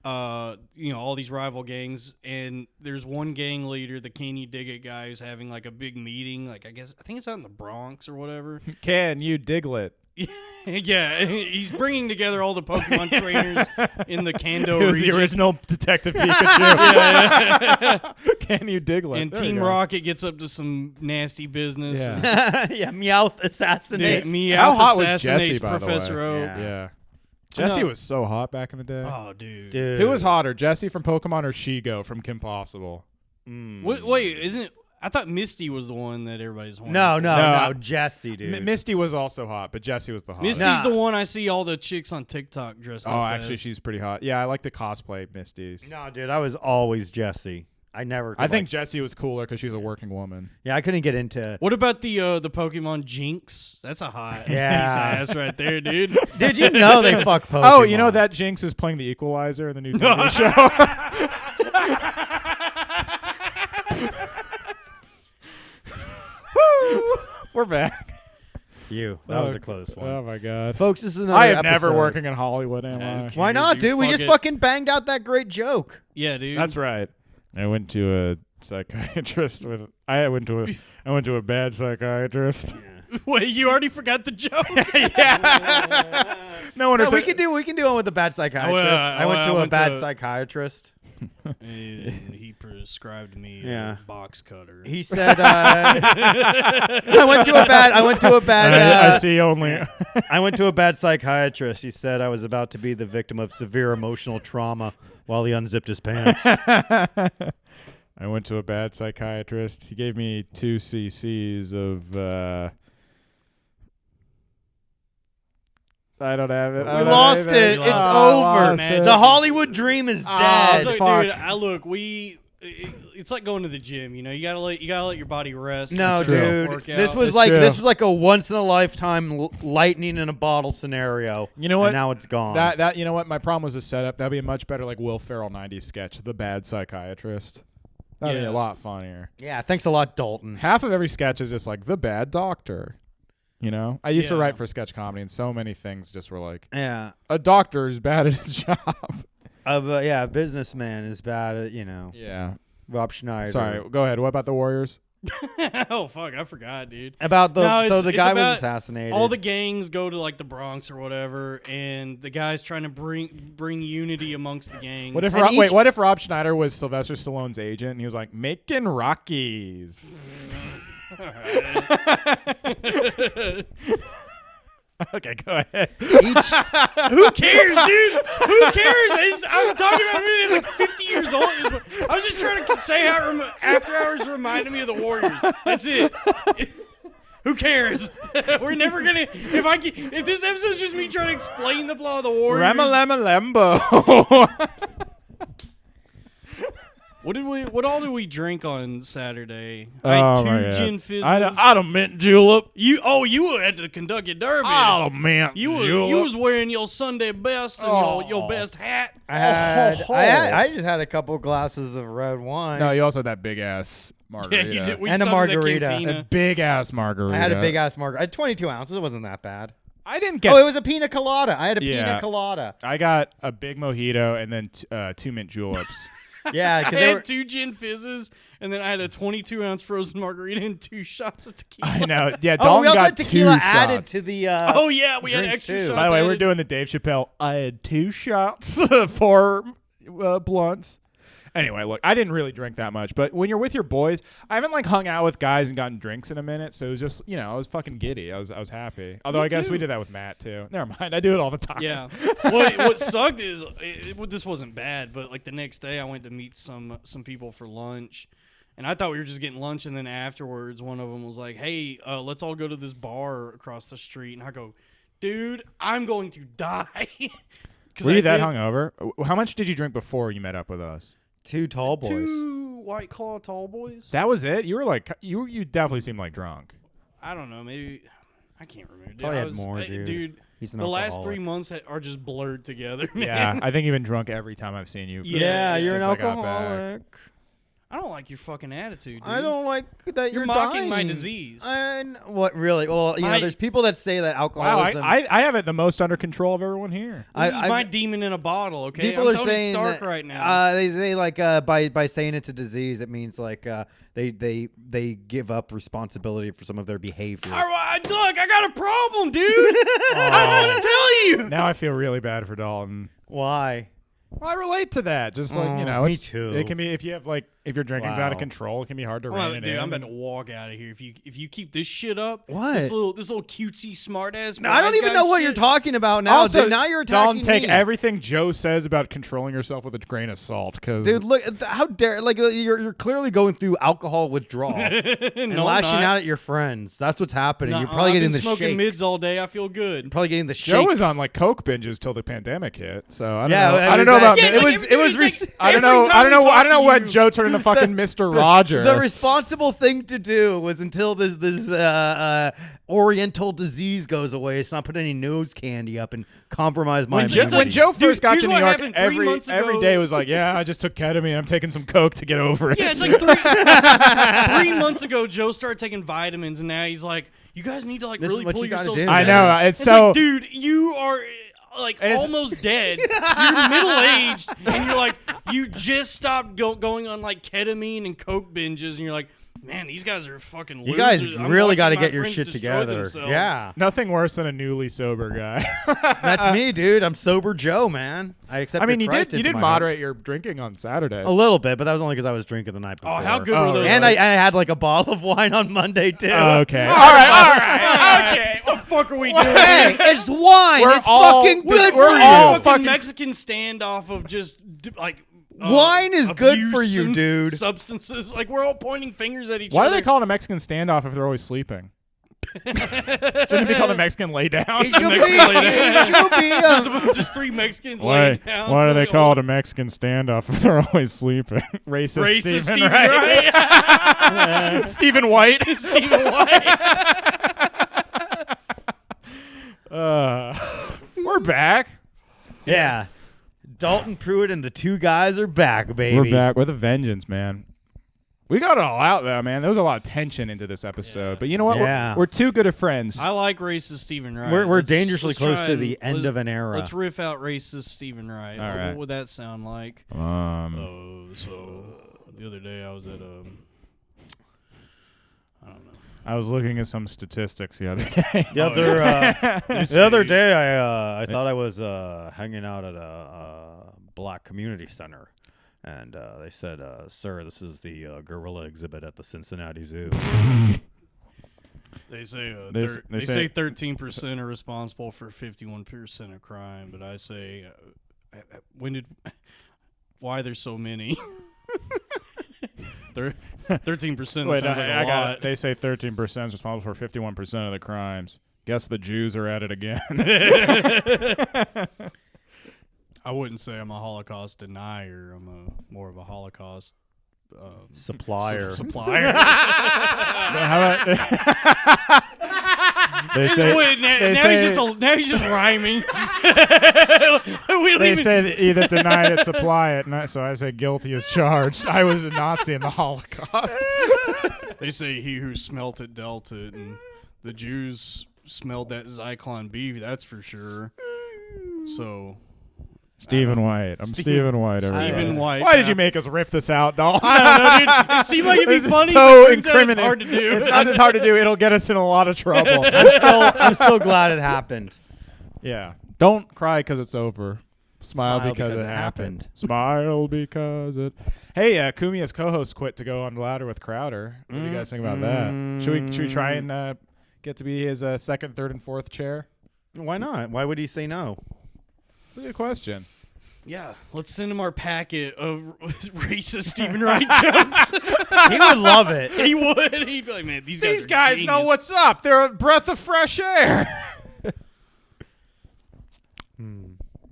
all these rival gangs, and there's one gang leader, the Can You Dig It guy, who's having like a big meeting, like I think it's out in the Bronx or whatever.
Can you Diglett?
Yeah, he's bringing together all the Pokemon trainers in the Kando
It was
region.
the original Detective Pikachu. Can you Diglett?
And
There you
Team
go.
Rocket gets up to some nasty business.
Yeah.
And
Yeah, Meowth assassinates.
Meowth
How hot was
assassinates
Jesse, by the
Professor
way?
Oak.
Yeah.
Yeah. Jesse
No.
was so hot back in the day.
Oh, dude.
Dude.
Who was hotter, Jesse from Pokemon or Shigo from Kim Possible?
Wait, isn't it? I thought Misty was the one that everybody's horny
No,
for.
no, Jesse, dude.
Misty was also hot, but Jesse was the hottest.
Misty's
Nah.
the one I see all the chicks on TikTok dressed
Oh,
up
actually,
as.
she's pretty hot. Yeah, I like to cosplay Misty's.
No, dude, I was always Jesse. I never.
I think
like-
Jessie was cooler because she's a working woman.
Yeah, I couldn't get into.
What about the Pokemon Jinx? That's a hot
Yeah.
ass right there, dude.
Dude, you know they fuck Pokemon.
Oh, you know that Jinx is playing the Equalizer in the new TV show? We're back.
You. That was a close one.
Oh, my God.
Folks, this is another
I am never
episode.
working in Hollywood, am I?
Okay.
Why not,
You
dude? We
fuck
just
it.
fucking banged out that great joke.
Yeah, dude.
That's right. I went to a psychiatrist with. I went to a bad psychiatrist.
Wait, you already forgot the joke?
No one.
No, we can do one with a bad psychiatrist. I went to a bad psychiatrist.
And he prescribed me
Yeah.
a box cutter.
He said, I went to a bad.
I see only.
I went to a bad psychiatrist. He said I was about to be the victim of severe emotional trauma while he unzipped his pants.
I went to a bad psychiatrist. He gave me 2 cc's of. I don't have it.
We lost it.
You
It's
lost
over.
it. Man.
The Hollywood dream is dead.
So,
fuck.
dude, look, it's like going to the gym. You know, you gotta let your body rest.
No,
and
It's true.
dude.
work
This
out.
was
It's
like
true.
a once in a lifetime lightning in a bottle scenario.
You know what?
And now it's gone.
That you know what? My problem was the setup. That'd be a much better like Will Ferrell '90s sketch, The Bad Psychiatrist. That'd be
Yeah.
a lot funnier.
Yeah. Thanks a lot, Dalton.
Half of every sketch is just like The Bad Doctor. You know, I used to
Yeah.
write for sketch comedy, and so many things just were like,
Yeah.
a doctor is bad at his job.
A businessman is bad at,
Yeah.
Rob Schneider.
Sorry. Go ahead. What about the Warriors?
Oh fuck, I forgot, dude.
About the
No,
so
it's
the guy
about
was assassinated.
All the gangs go to like the Bronx or whatever, and the guy's trying to bring unity amongst the gangs.
What if
And each-
what if Rob Schneider was Sylvester Stallone's agent and he was like making Rockies? Okay, go ahead.
Who cares, dude? Who cares? I'm talking about a movie that's like 50 years old. I was just trying to say how After Hours reminded me of the Warriors. That's it. Who cares? We're never gonna. If this episode's just me trying to explain the plot of the Warriors.
Rama-lama-lambo.
What all did we drink on Saturday?
Oh,
I had
my
two
God.
gin fizzes.
I don't mint julep.
You were at the Kentucky Derby.
I don't mint julep.
You was wearing your Sunday best and your best hat.
I just had a couple glasses of red wine.
No, you also had that big ass
Yeah,
margarita.
you did. We
And a
stopped at the
margarita.
cantina.
A big ass margarita.
I had a big ass margarita. I had 22 ounces. It wasn't that bad.
I didn't get.
Oh, it was a pina colada. I had a
Yeah.
pina colada.
I got a big mojito and then 2 mint juleps.
Yeah,
I
because
had 2 gin fizzes, and then I had a 22-ounce frozen margarita and 2 shots of tequila.
I know. Yeah,
Oh,
Dalton
we also
got
had tequila
2
added
shots.
to the.
Oh yeah, we had
drinks,
extra
too.
shots.
By the way, we're
added.
doing the Dave Chappelle. I had 2 shots, 4 blunts. Anyway, look, I didn't really drink that much, but when you're with your boys, I haven't like hung out with guys and gotten drinks in a minute, so it was just, I was fucking giddy. I was happy. Although
Me
I guess
too.
we did that with Matt too. Never mind, I do it all the time.
Yeah. What sucked is this wasn't bad, but like the next day I went to meet some people for lunch, and I thought we were just getting lunch, and then afterwards one of them was like, "Hey, let's all go to this bar across the street," and I go, "Dude, I'm going to die."
Were you that hungover? How much did you drink before you met up with us?
2 tall boys.
2 White Claw tall boys.
That was it. You were like you definitely seemed like drunk.
I don't know, maybe I can't remember. Dude,
Probably
I
had
was,
more, dude.
Dude,
He's an
the last
alcoholic.
3 months are just blurred together, man.
Yeah, I think you've been drunk every time I've seen you.
Yeah, you're an
since I got back.
alcoholic.
I don't like your fucking attitude, dude.
I don't like that
You're
you're
mocking my
dying.
disease.
And what really? Well,
My-
there's people that say that
Wow,
alcoholism.
I have it the most under control of everyone here.
This is
I-
my demon in a bottle, okay?
People
I'm
are
Tony
saying
Stark
that,
right now.
they say like by saying it's a disease, it means like they give up responsibility for some of their behavior.
All right, look, I got a problem, dude. I don't want to tell you.
Now I feel really bad for Dalton.
Why?
Well, I relate to that. Just like,
Me
it's,
too.
It can be if your drinking's out of
Wow.
control, it can be hard to
Well,
rein it
dude,
in.
I'm about to walk out of here if you keep this shit up.
What?
This little cutesy smart ass.
No, I don't even know what you're talking about now.
Also,
Dude, now you're
Dalton,
attacking
take
me.
everything Joe says about controlling yourself with a grain of salt. Because
Dude, look! How dare! Like you're clearly going through alcohol withdrawal and lashing out at your friends. That's what's happening. You're probably getting the
smoking
shakes.
mids all day. I feel good.
Probably getting the shakes.
Joe was on like coke binges till the pandemic hit. So I don't
Yeah,
know.
it
I don't
was
know
that-
about.
Yeah,
it was.
like,
It was.
it's like-
I don't
every
know.
time
I don't
we
know.
talk
I don't know
to
what
you-
Joe turned into fucking Mr. Roger.
The responsible thing to do was until this Oriental disease goes away, it's not put any nose candy up and compromise my
When
immunity.
When Joe
Dude,
first got
here's
to New
what
York,
happened 3 months
every
ago.
day was like, yeah, I just took ketamine. I'm taking some coke to get over it.
Yeah, it's like 3 months ago, Joe started taking vitamins, and now he's like, "You guys need to like
This is
really
what
pull
you gotta
yourselves
do,
together."
I know. It's
It's
so.
like, dude, you are like
And it's-
almost dead. You're middle aged, and you're like, you just stopped going on like ketamine and coke binges, and you're like, man, these guys are fucking losers.
you guys
I'm
really got to
watching my
get your
friends
shit
destroy
together.
themselves.
Yeah,
Nothing worse than a newly sober guy.
that's me, dude. I'm sober Joe, man. I accept.
I mean,
Christ
you
into
did
my
moderate your drinking on Saturday.
heart. A little bit, but that was only because I was drinking the night before.
Oh, how good
Oh,
were those?
And I had like a bottle of wine on Monday too.
Okay. All right. Okay.
what the fuck are we doing?
Hey, it's wine.
We're
It's
all-
fucking good
we're
for
all
you.
fucking Mexican standoff of just like
Wine is good for
abuse
you,
and
dude.
Substances, like we're all pointing fingers at each
Why
other.
do they call it a Mexican standoff if they're always sleeping? Shouldn't it be called a Mexican lay down?
It should be,
just 3 Mexicans
Why,
laying down?
why do they call it a Mexican standoff if they're always sleeping? Racist
Racist
Steven
Steven
Wright.
Wright.
Stephen White.
Steven White.
We're back.
Yeah. Dalton, Pruitt, and the 2 guys are back, baby.
We're back with a vengeance, man. We got it all out though, man. There was a lot of tension into this episode, but you know what?
Yeah.
We're too good of friends.
I like Racist Steven Wright.
We're dangerously
let's
close
try
to
and-
the end of an era.
Let's riff out Racist Steven Wright.
All right.
What would that sound like? So the other day I was at I don't know.
I was looking at some statistics the other day.
The other day, I thought I was hanging out at a black community center, and they said, "Sir, this is the gorilla exhibit at the Cincinnati Zoo."
They say
They
they
say-
say 13% are responsible for 51% of crime, but I say why there's so many? 13% sounds
Wait,
like a
I got
lot.
it. They say 13% is responsible for 51% of the crimes. Guess the Jews are at it again.
I wouldn't say I'm a Holocaust denier. I'm more of a Holocaust
Supplier.
supplier.
How about they say?
Wait,
they
now he's just rhyming. We don't
They
even-
say that either deny it, supply it. So I say guilty as charged. I was a Nazi in the Holocaust.
They say he who smelt it dealt it, and the Jews smelled that Zyklon beef, that's for sure. So
Stephen White. I'm Stephen White. everybody.
Stephen White.
Why did you make us riff this out, Dalton?
I don't know, dude. It seemed like it'd be
This is
funny,
so
but it turns out it's
incriminating.
hard to do.
It's not just hard to do. It'll get us in a lot of trouble.
I'm still glad it happened.
Yeah. Don't cry because it's over. Smile because it happened. Smile because it. Hey, Kumia's co-host quit to go on Louder with Crowder. What do you guys think about that? Should we try and get to be his second, third, and fourth chair?
Why not? Why would he say no?
That's a good question.
Yeah, let's send him our packet of racist Steven Wright jokes.
He would love it.
He would. He'd be like, man, these
These
guys
guys know what's up. They're a breath of fresh air.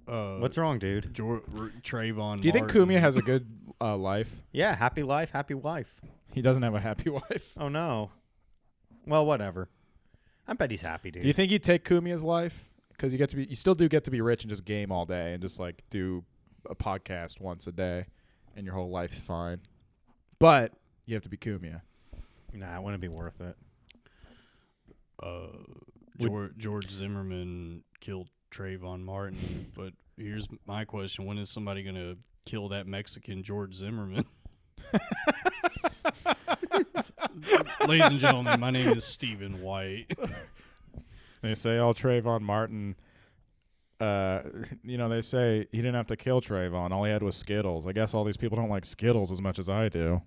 What's wrong, dude?
Trayvon.
Do you think
Martin.
Kumia has a good life?
Yeah, happy life, happy wife.
He doesn't have a happy wife.
Oh no. Well, whatever. I bet he's happy, dude.
Do you think he'd take Kumia's life? Because you still do get to be rich and just game all day and just like do a podcast once a day, and your whole life's fine. But you have to be Kumia.
Nah, it wouldn't be worth it.
George Zimmerman killed Trayvon Martin, but here's my question: when is somebody gonna kill that Mexican George Zimmerman? Ladies and gentlemen, my name is Steven White.
They say, Trayvon Martin, they say he didn't have to kill Trayvon. All he had was Skittles. I guess all these people don't like Skittles as much as I do.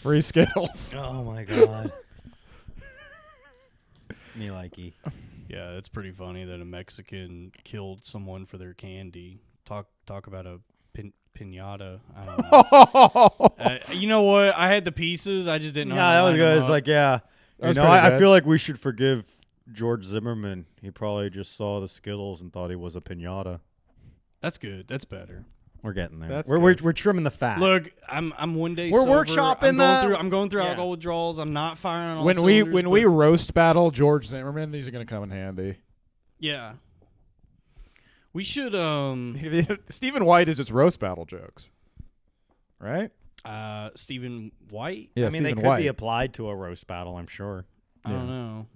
Free Skittles.
Oh my god. Me likey.
Yeah, it's pretty funny that a Mexican killed someone for their candy. Talk about a piñata. I don't know. You know what? I had the pieces. I just didn't know.
Yeah, that was good. It's like, yeah.
That was
You know,
pretty
I
good.
feel like we should forgive George Zimmerman. He probably just saw the Skittles and thought he was a piñata.
that's good. That's better.
We're getting there.
That's
We're
good.
trimming the fat.
Look, I'm one day.
We're
sober.
workshopping
I'm going through
Yeah.
alcohol withdrawals. I'm not firing on all
When
cylinders,
we
but-
roast battle George Zimmerman, these are gonna come in handy.
yeah, we should
Stephen White is just roast battle jokes, right?
Stephen White.
Yeah,
I mean, they
Stephen
could
White.
be applied to a roast battle, I'm sure.
I don't know.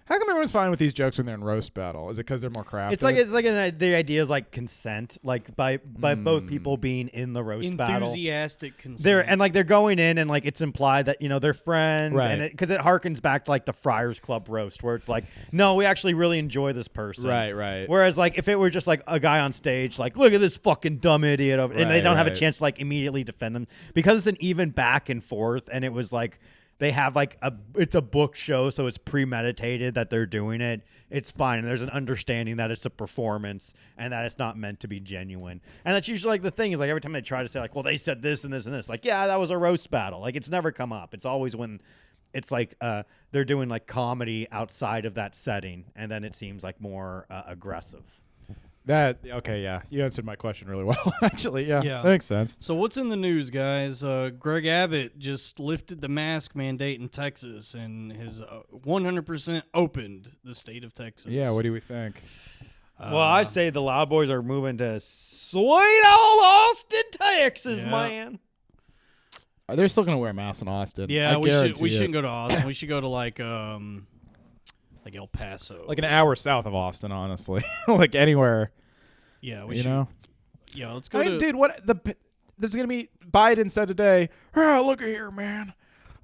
How come everyone's fine with these jokes when they're in roast battle? Is it because they're more crafted?
It's like the idea is like consent, like by both people being in the roast battle.
Enthusiastic consent.
They're going in and like it's implied that they're friends,
Right.
and because it harkens back to like the Friars Club roast where it's like, no, we actually really enjoy this person,
right.
Whereas like if it were just like a guy on stage, like look at this fucking dumb idiot, and they
Right,
don't have a
right.
chance to like immediately defend them because it's an even back and forth, and it was like. They have like it's a book show, so it's premeditated that they're doing it. It's fine. And there's an understanding that it's a performance and that it's not meant to be genuine. And that's usually like the thing is like every time they try to say like, well, they said this and this and this, like, yeah, that was a roast battle. Like it's never come up. It's always when it's like they're doing like comedy outside of that setting, and then it seems like more aggressive.
Yeah. You answered my question really well, actually. Yeah,
Yeah.
that makes sense.
So what's in the news, guys? Greg Abbott just lifted the mask mandate in Texas and has 100% opened the state of Texas.
Yeah, what do we think?
Well, I say the Loud Boys are moving to sweet old Austin, Texas,
Yeah.
man.
They're still gonna wear masks in Austin.
Yeah,
I
we
guarantee it.
shouldn't go to Austin. We should go to like El Paso.
Like an hour south of Austin, honestly. Like anywhere,
yeah, we
you
should.
know.
Yeah, let's go to.
Dude, there's gonna be Biden said today. Oh, look at here, man.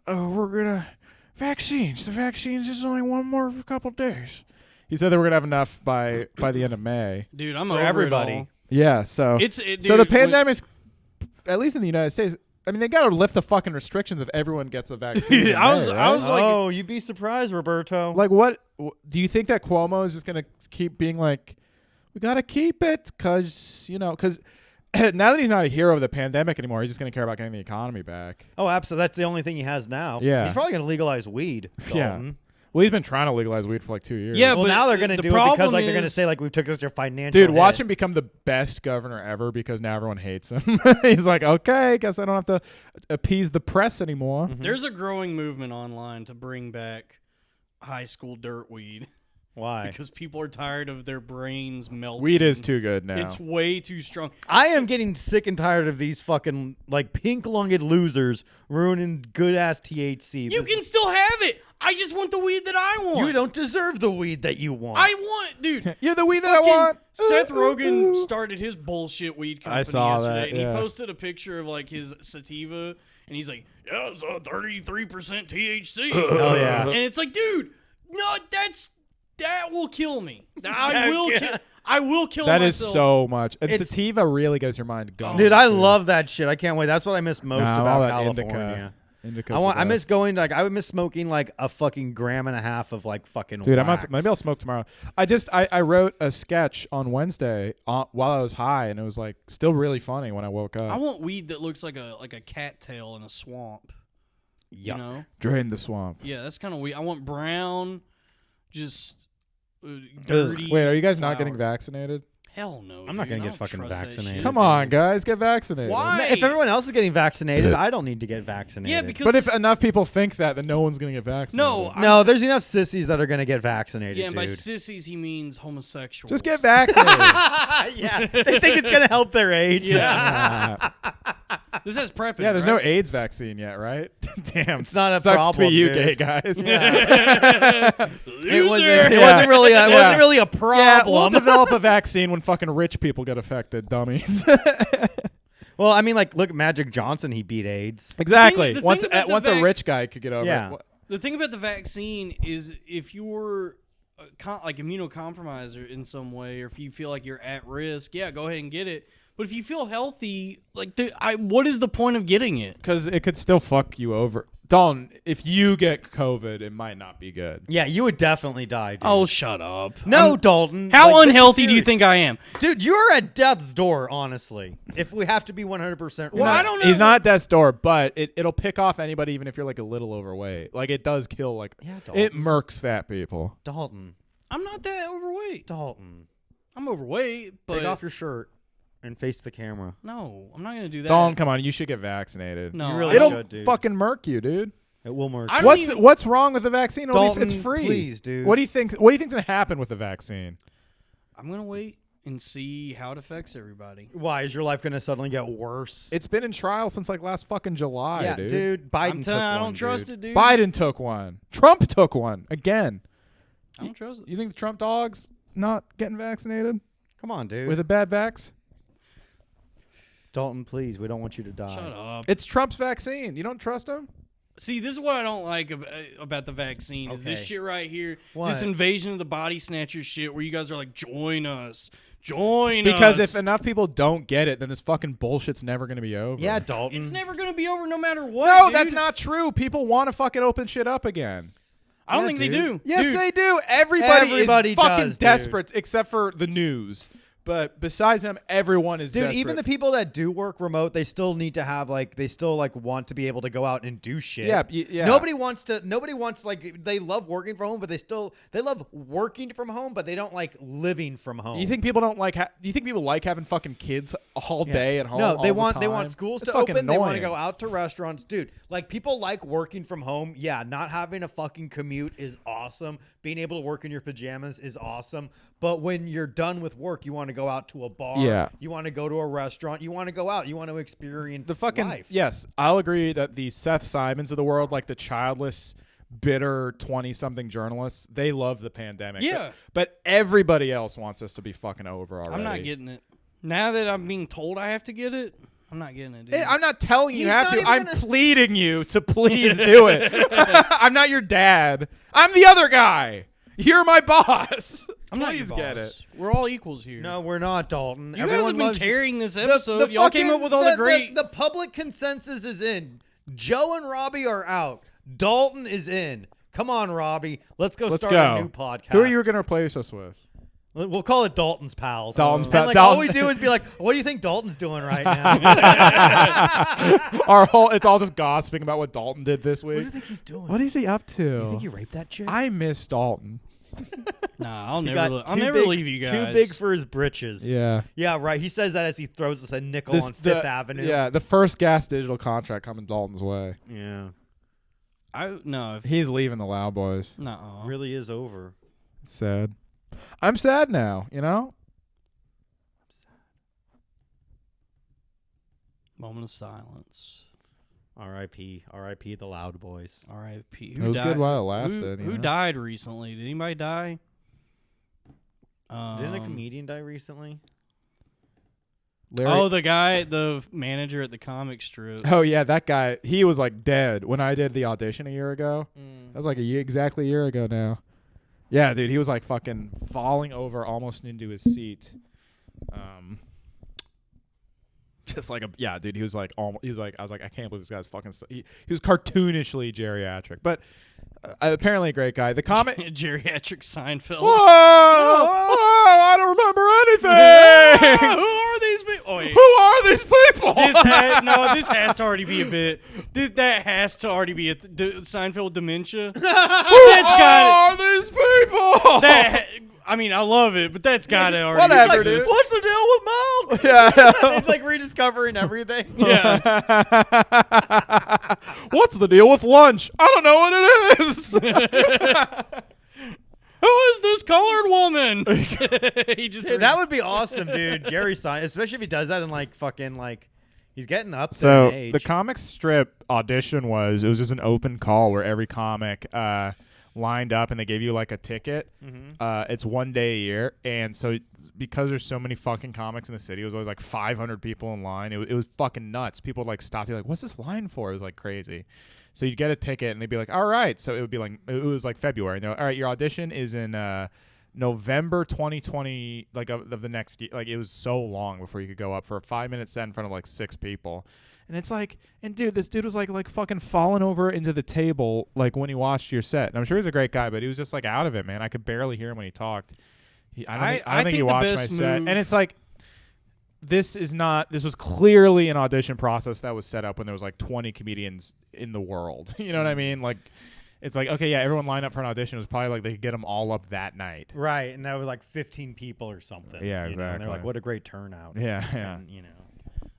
We're gonna vaccines. The vaccines is only one more couple days. He said that we're gonna have enough by the end of May.
Dude, I'm
For
over
everybody.
It all.
Yeah, so
Dude,
so the pandemic's at least in the United States. I mean, they gotta lift the fucking restrictions if everyone gets a vaccine. in
I
May,
was
right?
like,
Oh, you'd be surprised, Roberto.
Like, what do you think that Cuomo is just gonna keep being like, we gotta keep it because now that he's not a hero of the pandemic anymore, he's just gonna care about getting the economy back.
Oh, absolutely. That's the only thing he has now.
Yeah.
He's probably going to legalize weed.
Yeah.
Dalton.
Well, he's been trying to legalize weed for like 2 years.
Yeah,
Well,
but
now they're going to
the
do it because
problem
like they're going to
is-
say like we took such a financial
dude, watch
hit.
him become the best governor ever because now everyone hates him. He's like, okay, guess I don't have to appease the press anymore.
there's a growing movement online to bring back high school dirt weed
Why?
because people are tired of their brains melting.
Weed is too good now.
It's way too strong.
I am getting sick and tired of these fucking like pink-lunged losers ruining good-ass THC.
You can still have it. I just want the weed that I want.
You don't deserve the weed that you want.
I want, dude.
You're the weed that I
Fucking
want.
Seth
Ooh,
Rogen
ooh, ooh.
started his bullshit weed company
I saw
yesterday,
that,
and
yeah.
he posted a picture of like his sativa, and he's like, "Yeah, it's 33% THC."
Oh, yeah.
and it's like, dude, no, that will kill me.
Yeah.
I will kill
That is
myself.
so much. And
It's-
sativa really gets your mind going.
Dude, I love that shit. I can't wait. That's what I miss most
Nah, all
about
that
California.
Indica's
I
the
miss
best.
going I would miss smoking like a fucking gram and a half of like fucking
Dude,
wax.
maybe I'll smoke tomorrow. I wrote a sketch on Wednesday while I was high, and it was like still really funny when I woke up.
I want weed that looks like a cattail in a swamp. You
Yuck.
know?
Drain the swamp.
Yeah, that's kind of weed. I want brown, just dirty.
Wait, are you guys not getting
flower.
vaccinated?
Hell no.
I'm not
dude.
gonna
I
get
don't
fucking
trust that
vaccinated.
shit.
Come on, guys, get vaccinated.
Why?
If everyone else is getting vaccinated, I don't need to get vaccinated.
Yeah, because
But if enough people think that, then no one's gonna get vaccinated.
no,
no, there's enough sissies that are gonna get vaccinated.
yeah, and by
dude.
sissies he means homosexuals.
just get vaccinated.
Yeah, they think it's gonna help their AIDS.
Yeah.
Ah.
This has prepping.
Yeah, there's
right?
no AIDS vaccine yet, right? Damn,
It's not a
sucks
problem,
to be you,
dude.
gay guys.
It wasn't. It
Yeah.
wasn't really. It
Yeah.
wasn't really a
Yeah, we'll
problem.
develop a vaccine when fucking rich people get affected, dummies.
Well, I mean, like, look, Magic Johnson, he beat AIDS.
Exactly.
the
Once
thing about the
once a rich guy could get over
Yeah.
it.
The thing about the vaccine is if you're like immunocompromised in some way, or if you feel like you're at risk, yeah, go ahead and get it. But if you feel healthy, like, what is the point of getting it?
Because it could still fuck you over. Dalton, if you get COVID, it might not be good.
Yeah, you would definitely die, dude.
Oh, shut up.
no, Dalton.
How
Like, this is
unhealthy do you
serious.
think I am?
Dude, you're at death's door, honestly. If we have to be 100%
Well, I don't know.
He's not at death's door, but it'll pick off anybody even if you're like a little overweight. Like it does kill like
Yeah,
it
Dalton.
murks fat people.
Dalton.
I'm not that overweight.
Dalton.
I'm overweight, but
Take off your shirt and face the camera.
no, I'm not gonna do that.
Dalton, come on, you should get vaccinated.
No,
You really
It'll
should, dude.
fucking murk you, dude.
It will murk.
I don't
What's
even-
what's wrong with the vaccine?
Dalton,
It's free.
please, dude.
What do you think's gonna happen with the vaccine?
I'm gonna wait and see how it affects everybody.
Why is your life going to suddenly get worse?
It's been in trial since like last fucking July,
yeah,
dude.
Biden
I'm
took
telling you, I
one,
don't trust
dude.
it, dude.
Biden took one. Trump took one again.
I don't trust it.
You think the Trump dogs not getting vaccinated
Come on, dude.
with a bad vax?
Dalton, please. We don't want you to die.
Shut up.
It's Trump's vaccine. You don't trust him?
See, this is what I don't like about the vaccine is this
Okay.
shit right here.
What?
This invasion of the body snatcher shit where you guys are like, join us. Join
Because
us.
if enough people don't get it, then this fucking bullshit's never going to be over.
Yeah, Dalton.
It's never going to be over no matter what.
No,
dude.
that's not true. People want to fucking open shit up again.
I don't
Yeah,
think they
dude.
do.
Yes,
Dude,
they do. Everybody
Everybody
is fucking
does, dude.
desperate except for the news. But besides them, everyone is
Dude,
desperate.
even the people that do work remote, they still need to have they still want to be able to go out and do shit.
Yeah.
Nobody wants they love working from home, but they love working from home, but they don't like living from home.
You think people don't like? Do you think people like having fucking kids all day at home?
No,
all
they
the
want
time?
schools
It's
to
fucking
open. They want to
annoying.
go out to restaurants, dude. Like people like working from home. Yeah, not having a fucking commute is awesome. Being able to work in your pajamas is awesome. But when you're done with work, you want to go out to a bar.
Yeah.
You want to go to a restaurant. You want to go out. You want to experience
The fucking
life.
yes, I'll agree that the Seth Simons of the world, like the childless, bitter 20-something journalists, they love the pandemic.
Yeah.
but everybody else wants us to be fucking over already.
I'm not getting it. Now that I'm being told I have to get it, I'm not getting it. Dude.
I'm not telling you
He's
have
not
to.
even
I'm
gonna-
pleading you to please do it. I'm not your dad. I'm the other guy. You're my boss.
I'm not your
Please get
boss.
it.
We're all equals here.
No, we're not, Dalton.
you guys have been
loves you.
carrying this
The-
episode.
the
Y'all came
fucking-
up with all the great.
The public consensus is in. Joe and Robbie are out. Dalton is in. Come on, Robbie. Let's go
Let's
start
go.
a new podcast.
Who are you going to replace us with?
We'll call it Dalton's Pals.
Dalton's
And,
Pals.
like, all
Dalton-
we do is be like, what do you think Dalton's doing right now?
It's all just gossiping about what Dalton did this
What do
week.
you think he's doing?
What is he up to?
You think he raped that chick?
I miss Dalton.
Nah, I'll
He
never.
got
I'll
too
never
big-
leave you guys.
Too big for his britches.
Yeah.
Yeah, right. He says that as he throws us a nickel on Fifth Avenue.
Yeah, the first gas digital contract coming Dalton's way.
Yeah.
He's leaving the Loud Boys.
No.
Really is over.
Sad. I'm sad now, you know?
Moment of silence.
R.I.P. R.I.P. the Loud Boys.
R.I.P.
It was good while it lasted.
Who died recently? Did anybody die?
Didn't a comedian die recently?
Larry.
the manager at the comic strip.
Oh, yeah, that guy. He was like dead when I did the audition a year ago. That was like exactly a year ago now. Yeah, dude, he was like fucking falling over almost into his seat. Just like dude, he was like, I was like, I can't believe this guy's fucking. He was cartoonishly geriatric, but apparently a great guy. The comic.
Geriatric Seinfeld.
Whoa! I don't remember anything.
Who are these people? Oh, wait.
Who are these people?
This has to already be a bit. That has to already be a Seinfeld dementia.
Who are these people?
I mean, I love it, but that's got to already.
Whatever,
exist.
dude.
What's the deal with Mel?
Yeah.
He's like rediscovering everything.
Yeah.
What's the deal with lunch? I don't know what it is.
Who is this colored woman? He just
Dude, that would be awesome, dude. Jerry Sein, especially if he does that in like fucking like he's getting up there
So
in age.
the comic strip audition was just an open call where every comic lined up and they gave you like a ticket. It's 1 day a year, and so because there's so many fucking comics in the city, it was always like 500 people in line. It was fucking nuts. People would like stop you like, what's this line for? It was like crazy. So you'd get a ticket and they'd be like, all right. So it would be like, it was like February, and they're like, all right, your audition is in November 2020, like of the next year. Like it was so long before you could go up for a 5-minute set in front of like 6 people. And it's like, and dude, this dude was like fucking falling over into the table like when he watched your set. And I'm sure he's a great guy, but he was just like out of it, man. I could barely hear him when he talked. I don't think he
the
watched my
best
set.
move-
And it's like, this was clearly an audition process that was set up when there was like 20 comedians in the world. You know what I mean? Like, it's like, okay, yeah, everyone lined up for an audition. It was probably like they could get them all up that night.
right, and that was like 15 people or something.
Yeah,
you know, and they're like,
exactly.
what a great turnout.
Yeah, yeah.
And, you know.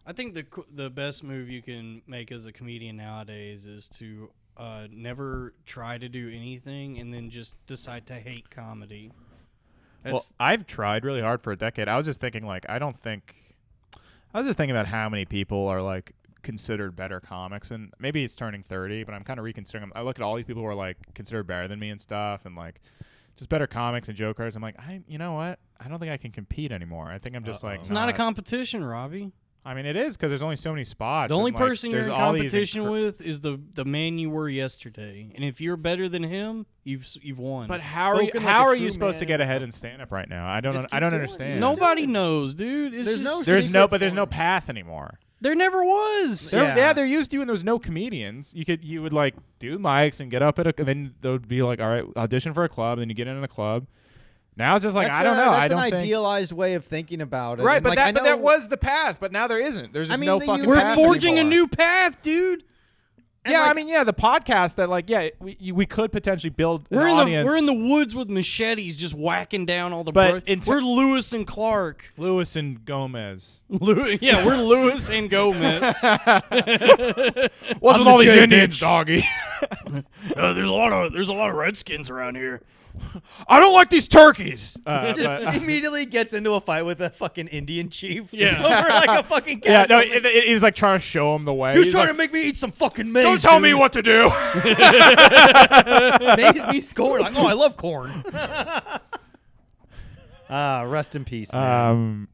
I think the best move you can make as a comedian nowadays is to never try to do anything and then just decide to hate comedy.
Well, I've tried really hard for a decade. I was just thinking, like, I was just thinking about how many people are, like, considered better comics. And maybe it's turning 30, but I'm kind of reconsidering them. I look at all these people who are, like, considered better than me and stuff and, like, just better comics and jokers. I'm like, you know what? I don't think I can compete anymore. I think I'm just, like,
it's not a competition, Robbie.
I mean, it is because there's only so many spots.
The only
and, like,
person you're in
there's all these
competition with is the man you were yesterday, and if you're better than him, you've won.
But how
Spoken
are
like a
you
true
supposed to
man.
get ahead in stand up right now? I don't
Just keep doing
understand.
it.
nobody knows, dude. It's
There's
just,
no secret
there's no
formula.
path anymore.
there never was.
There used to when there was no comedians. You would like do mics and get up and then there would be like, all right, audition for a club, and then you get in a club, Now it's just like, I don't know.
That's
I don't
an
think.
idealized way of thinking about it.
Right,
And,
but
like,
that
I
but
know-
that was the path, but now there isn't. There's just
mean,
no
the-
fucking
We're
path
forging
anymore.
a new path, dude.
and,
Yeah,
like,
I mean, yeah, the podcast that like, yeah, we could potentially build an
We're
audience.
in the woods with machetes, just whacking down all the.
But
we're Lewis and Clark.
Lewis and Gomez.
Yeah, we're Lewis and Gomez.
What's with all these Indians, doggy?
There's a lot of Redskins around here.
I don't like these turkeys.
just immediately gets into a fight with a fucking Indian chief.
Yeah.
Over like a fucking
yeah,
cat.
no, he's like trying to show him the way.
You're
He's
trying
like,
to make me eat some fucking maize.
don't tell me
dude.
what to do.
Maize me scorn. Like, oh, I love corn. Rest in peace, man.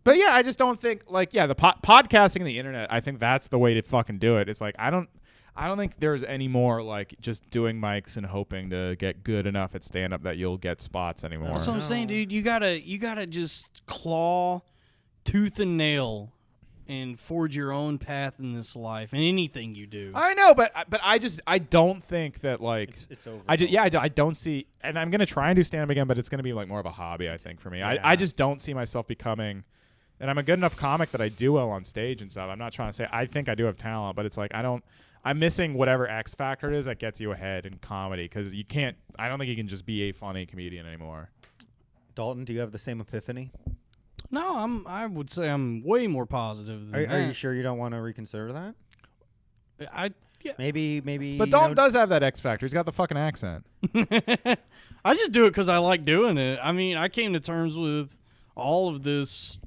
But yeah, I just don't think like the podcasting and the internet. I think that's the way to fucking do it. It's like I don't think there's any more like just doing mics and hoping to get good enough at stand up that you'll get spots anymore.
That's what I'm saying, dude. You gotta just claw, tooth and nail, and forge your own path in this life and anything you do.
I know, but I don't think that like
It's over.
I don't see, and I'm gonna try and do stand up again, but it's gonna be like more of a hobby, I think, for me.
Yeah.
I just don't see myself becoming, and I'm a good enough comic that I do well on stage and stuff. I'm not trying to say I think I do have talent, but it's like I'm missing whatever X factor it is that gets you ahead in comedy because you can't. I don't think you can just be a funny comedian anymore.
Dalton, do you have the same epiphany?
No, I would say I'm way more positive than
Are you
that.
sure you don't want to reconsider that?
Yeah.
Maybe.
But Dalton does have that X factor. He's got the fucking accent.
I just do it because I like doing it. I mean, I came to terms with all of this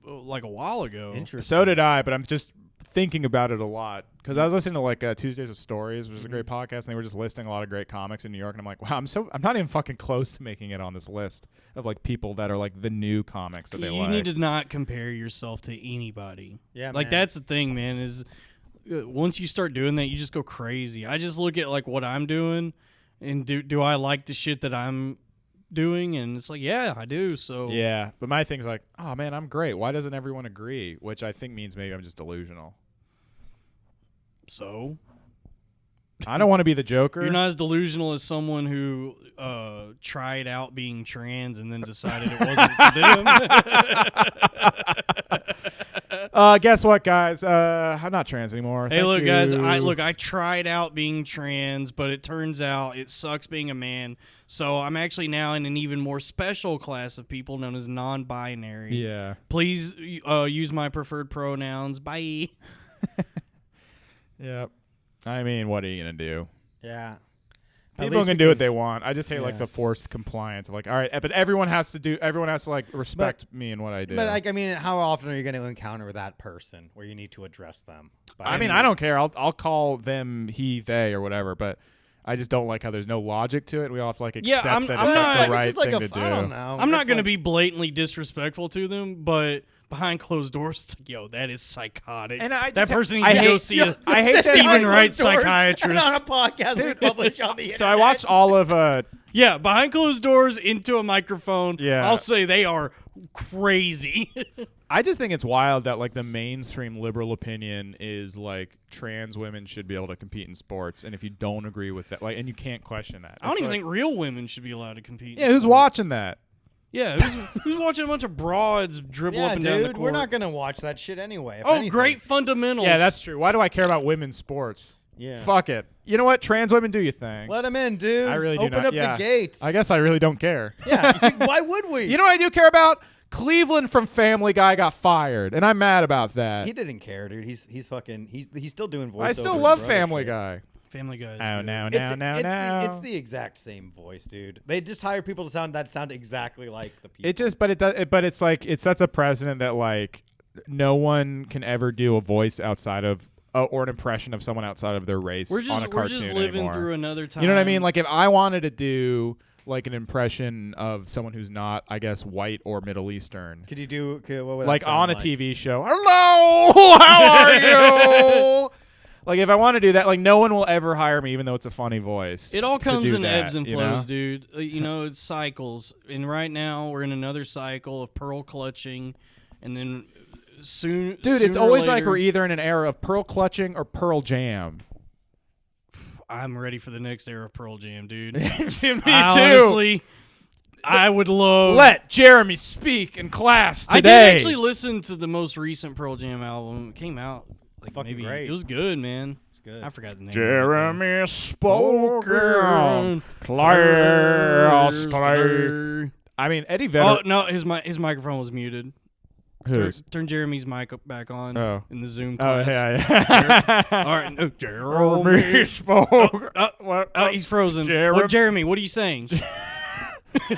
like a while ago.
Interesting.
So did I, but I'm just thinking about it a lot because I was listening to like Tuesdays with Stories, which is a great podcast, and they were just listing a lot of great comics in New York, and I'm like, wow, I'm not even fucking close to making it on this list of like people that are like the new comics that they
You
like.
need to not compare yourself to anybody.
Yeah,
like
man.
that's the thing, man. Is once you start doing that, you just go crazy. I just look at like what I'm doing, and do I like the shit that I'm doing? And it's like, yeah, I do. So
Yeah, but my thing's like, oh man, I'm great. Why doesn't everyone agree? Which I think means maybe I'm just delusional.
So
I don't want to be the Joker.
you're not as delusional as someone who tried out being trans and then decided it wasn't for them.
Guess what, guys? I'm not trans anymore.
Hey,
Thank
look,
you.
guys. I tried out being trans, but it turns out it sucks being a man. So I'm actually now in an even more special class of people known as non-binary.
Yeah.
Please use my preferred pronouns. Bye.
Yep. I mean, what are you gonna do?
Yeah.
People can do what they want. I just hate like
Yeah.
the forced compliance of like, all right, but everyone has to like respect me and what I do.
But like, I mean, how often are you going to encounter that person where you need to address them?
I mean, I don't care. I'll call them he, they, or whatever. But I just don't like how there's no logic to it. We all have to like accept
I'm
that
not-
it's
it's
like the
like-
right
it's like
thing
a,
to do.
I don't know.
I'm not
It's
going to
like-
be blatantly disrespectful to them, but behind closed doors, it's like, yo, that is psychotic.
And I
that
just
person
I
needs to go
hate-
see a
I hate that
Steven
behind
Wright
Closed doors
psychiatrist.
and on a podcast we publish on the internet.
So I watched all of
Yeah, behind closed doors into a microphone.
Yeah.
I'll say they are crazy.
I just think it's wild that like the mainstream liberal opinion is like trans women should be able to compete in sports, and if you don't agree with that, like, and you can't question that.
I don't
It's
even
like-
think real women should be allowed to compete. in
Yeah, who's
sports.
watching that?
Yeah, who's watching a bunch of broads dribble
Yeah,
up and down the
dude,
court?
we're not going to watch that shit anyway. if
Oh,
anything.
great fundamentals.
Yeah, that's true. Why do I care about women's sports?
Yeah.
Fuck it. You know what? Trans women, do your thing.
Let them in, dude.
I really do
Open
not.
up
Yeah.
the gates.
I guess I really don't care.
Yeah. Why would we?
You know what I do care about? Cleveland from Family Guy got fired, and I'm mad about that.
he didn't care, dude. He's fucking he's still doing voiceovers.
I still
and
love
brother
Family
shit.
Guy.
Family Guy. is
Oh,
good.
no,
It's the exact same voice, dude. They just hire people to sound exactly like the people.
It just, but it does, but it's like it sets a precedent that like no one can ever do a voice outside of or an impression of someone outside of their race
We're
on a
just
cartoon
living
anymore.
through another time.
You know what I mean? Like if I wanted to do like an impression of someone who's not, I guess, white or Middle Eastern,
Could you do what would that
like
sound
on a
like?
TV show. Hello, how are you? Like if I want to do that, like no one will ever hire me, even though it's a funny voice.
It all
to
comes
do
in
that,
ebbs and
you
flows,
know?
dude. You know, it's cycles. And right now, we're in another cycle of pearl clutching. And then soon.
Dude, it's
sooner or
always like
later-
we're either in an era of pearl clutching or pearl jam.
I'm ready for the next era of Pearl Jam, dude.
Me too.
Honestly, I would love.
Let Jeremy speak in class
I
today.
did actually listen to the most recent Pearl Jam album. It came out like
fucking
maybe
great.
it was good, man.
It's good.
I forgot the name.
Jeremy spoken. Class. I mean, Eddie Vedder.
Oh no, his microphone was muted.
Who's?
Turn Jeremy's mic back on in the Zoom
Oh,
class.
yeah.
All right, no,
Jeremy spoke.
he's frozen.
Jerem-
Jeremy, what are you saying?
Can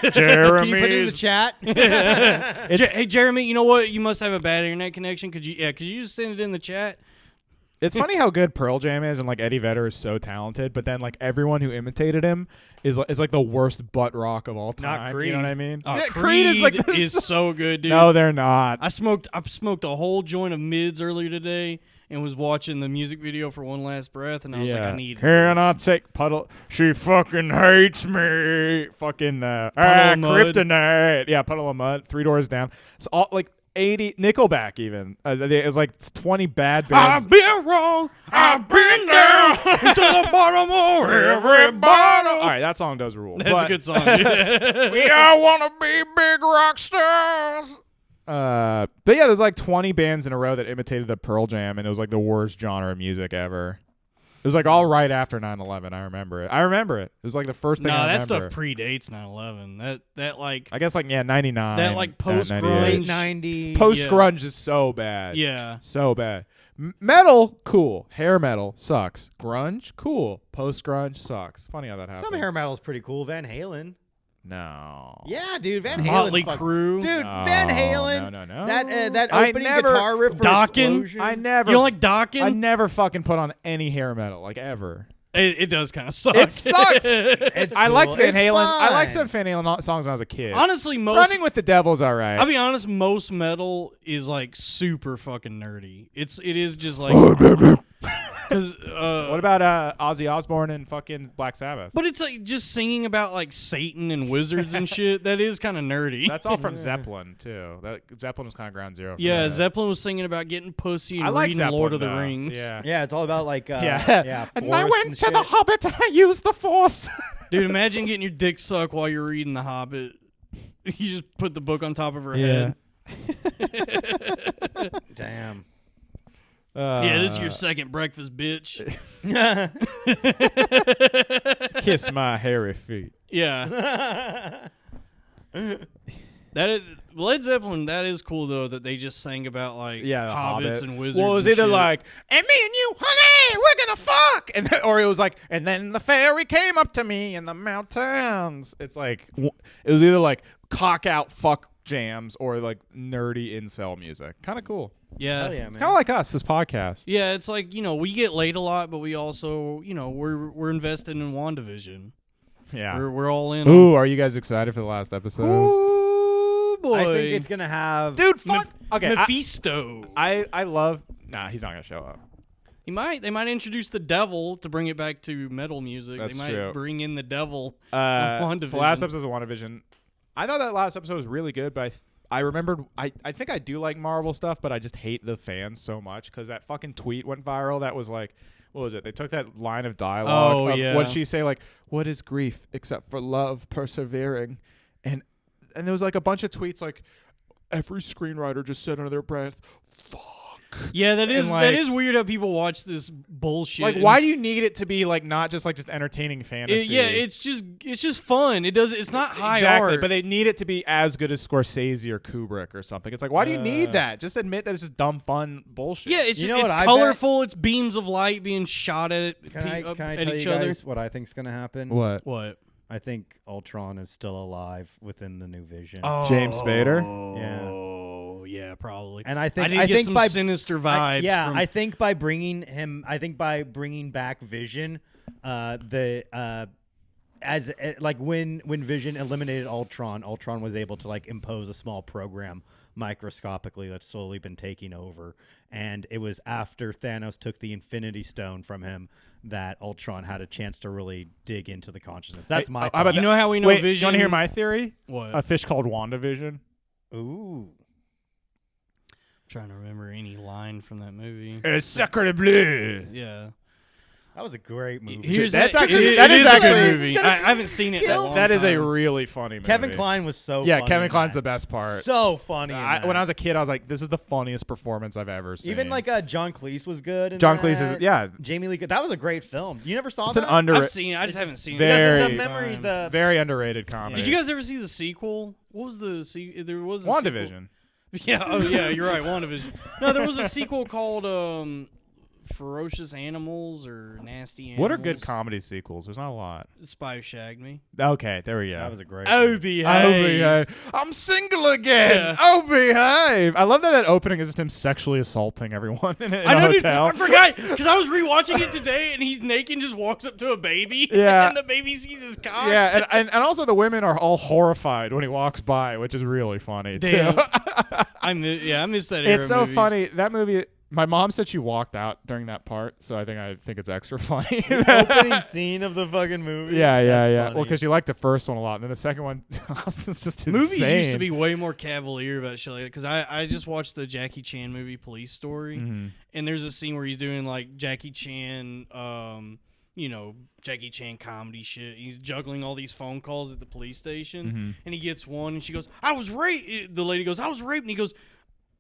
you put it in the chat?
Hey, Jeremy, you know what? You must have a bad internet connection. Could you just send it in the chat?
It's funny how good Pearl Jam is, and like Eddie Vedder is so talented, but then like everyone who imitated him is like the worst butt rock of all time.
Not Creed.
You know what I mean?
Oh,
Yeah,
Creed
is like
is so good, dude.
No, they're not.
I smoked a whole joint of mids earlier today and was watching the music video for One Last Breath, and I was like, I need
Can I
this.
take Puddle? She fucking hates me. Fucking
Puddle of Mud.
kryptonite. Yeah, Puddle of Mud. 3 Doors Down. It's all like 80 Nickelback even. It was like 20 bad bands.
I've been wrong. I've been down to the bottom of every bottom.
All right, that song does rule.
That's
but
a good song, dude.
We all want to be big rock stars. But yeah, there's like 20 bands in a row that imitated the Pearl Jam, and it was like the worst genre of music ever. It was like all right after 9/11. I remember it. It was like the first thing I
that
remember.
stuff predates 9/11. That like
I guess like 99.
that like post
98.
grunge.
90s.
Post grunge is so bad.
Yeah.
So bad. Metal, cool. Hair metal sucks. Grunge, cool. Post grunge sucks. Funny how that happens.
Some hair metal's pretty cool. Van Halen.
No.
Yeah, dude. Van Halen.
Motley Crue.
Dude,
No,
Van Halen.
no.
That
I
opening
never-
guitar riff for
Dokken.
Explosion.
I never.
You don't like Dokken?
I never fucking put on any hair metal, like ever.
It does kind of suck.
It sucks.
It's
I liked
cool.
Van
It's
Halen. I liked
fine.
some Van Halen songs when I was a kid.
Honestly,
Running with the Devil's all right.
I'll be honest, most metal is like super fucking nerdy. It is just like because
what about Ozzy Osbourne and fucking Black Sabbath?
but it's like just singing about like Satan and wizards and shit. That is kind of nerdy.
That's all from Zeppelin too. Zeppelin was kind of ground zero. For
yeah,
that.
Zeppelin was singing about getting pussy and
I like
reading
Zeppelin,
Lord of the
though.
Rings.
Yeah.
Yeah, it's all about like
Yeah. And I
force
went
and
to the
shit.
Hobbit and I used the Force.
Dude, imagine getting your dick sucked while you're reading The Hobbit. You just put the book on top of her head.
Damn.
Yeah, this is your second breakfast, bitch.
Kiss my hairy feet.
Yeah. That is Led Zeppelin. That is cool though that they just sang about like
Yeah, the
hobbits
Hobbit.
and wizards.
Well, it was
and
either
shit.
like, and me and you, honey, we're gonna fuck, and then, or it was like, and then the fairy came up to me in the mountains. It's like it was either like cock out fuck jams or like nerdy incel music. Kind of cool.
yeah,
Hell yeah,
It's
man.
kind of like us, this podcast.
yeah. It's like we get laid a lot, but we also we're invested in WandaVision.
Yeah.
We're all in.
Ooh, are you guys excited for the last episode?
Ooh, boy.
I think it's gonna have.
Dude, fuck. Okay,
Mephisto.
I love. Nah, he's not gonna show up.
They might introduce the devil to bring it back to metal music.
That's
they might
true.
bring in the devil.
So
WandaVision.
the last episode of WandaVision, I thought that last episode was really good, but I remembered I think I do like Marvel stuff, but I just hate the fans so much because that fucking tweet went viral. That was like, what was it? They took that line of dialogue.
Oh, yeah.
What did she say? Like, what is grief except for love persevering? And there was like a bunch of tweets like, every screenwriter just said under their breath, fuck.
Yeah, that is
like-
that is weird how people watch this bullshit.
Like,
and-
why do you need it to be like not just like just entertaining fantasy?
Yeah, it's just fun. It's not high
exactly,
art.
but they need it to be as good as Scorsese or Kubrick or something. It's like, why do you need that? Just admit that it's just dumb, fun bullshit.
yeah, it's
You know
it's
what I
colorful. It's beams of light being shot at it.
Can I
at
tell
each
you
other.
guys what I think's gonna happen?
What?
What?
I think Ultron is still alive within the new Vision.
James Spader?
Oh, yeah, probably.
And I think
I did
I
get
think
some
by
sinister vibes. from,
I think by bringing back Vision, like when Vision eliminated Ultron was able to like impose a small program microscopically that's slowly been taking over, and it was after Thanos took the Infinity Stone from him that Ultron had a chance to really dig into the consciousness. That's my
how
thought.
about
You know how we know
Wait,
Vision?
you want to hear my theory?
What?
A fish called WandaVision.
Ooh.
trying to remember any line from that movie.
Sacre bleu.
Yeah.
That was a great movie.
That is
a
actually
good movie. I haven't seen it.
That is a really funny movie.
Kevin Kline was so
yeah,
funny.
Kevin Kline's the best part.
So funny. In that.
When I was a kid, I was like, this is the funniest performance I've ever seen.
Even like John Cleese was good. In
John
that.
Cleese is
Jamie Lee. That was a great film. You never saw
it's
that?
an under.
I've seen it. I just haven't seen
very,
it.
The memory.
Very underrated comedy.
Did you guys ever see the sequel? What was the There was a
WandaVision.
Sequel. Yeah. Oh yeah. You're right. WandaVision. No, there was a sequel called Ferocious Animals or Nasty Animals.
What are good comedy sequels? There's not a lot.
Spy Who Shagged Me.
Okay, there we go.
That was a great.
Oh,
one.
behave.
I'm single again.
Yeah.
Oh, behave. I love that opening is just him sexually assaulting everyone in a hotel.
Dude, I forgot because I was rewatching it today, and he's naked and just walks up to a baby.
Yeah.
And the baby sees his cock.
Yeah, and also the women are all horrified when he walks by, which is really funny
Damn.
too.
I missed that era
It's so
movies.
funny. That movie. My mom said she walked out during that part, so I think it's extra funny.
Opening scene of the fucking movie.
Yeah.
That's
Well,
funny.
because you liked the first one a lot, and then the second one, Austin's just insane.
Movies used to be way more cavalier about shit like that because I just watched the Jackie Chan movie Police Story, and there's a scene where he's doing like Jackie Chan, Jackie Chan comedy shit. He's juggling all these phone calls at the police station, and he gets one, and she goes, "I was raped." The lady goes, "I was raped," and he goes,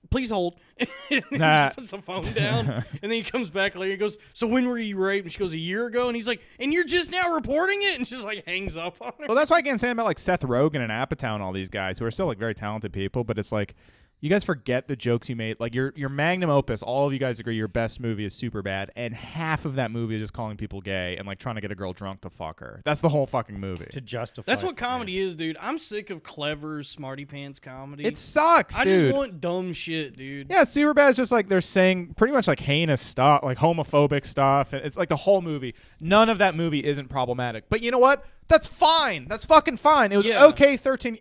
"Please hold." And he just puts the phone down, and then he comes back later. He goes, "So when were you raped?" And she goes, "A year ago." And he's like, "And you're just now reporting it?" And just like hangs up on her.
Well, that's why I can't say about like Seth Rogen and Apatow and all these guys who are still like very talented people, but it's like you guys forget the jokes you made. Like your magnum opus, all of you guys agree your best movie is Superbad, and half of that movie is just calling people gay and like trying to get a girl drunk to fuck her. That's the whole fucking movie.
to justify.
That's what comedy is, dude. I'm sick of clever smarty pants comedy.
It sucks,
I
dude.
just want dumb shit, dude.
Yeah, Superbad is just like they're saying pretty much like heinous stuff, like homophobic stuff. And it's like the whole movie. None of that movie isn't problematic. But you know what? That's fine. That's fucking fine. It was okay 13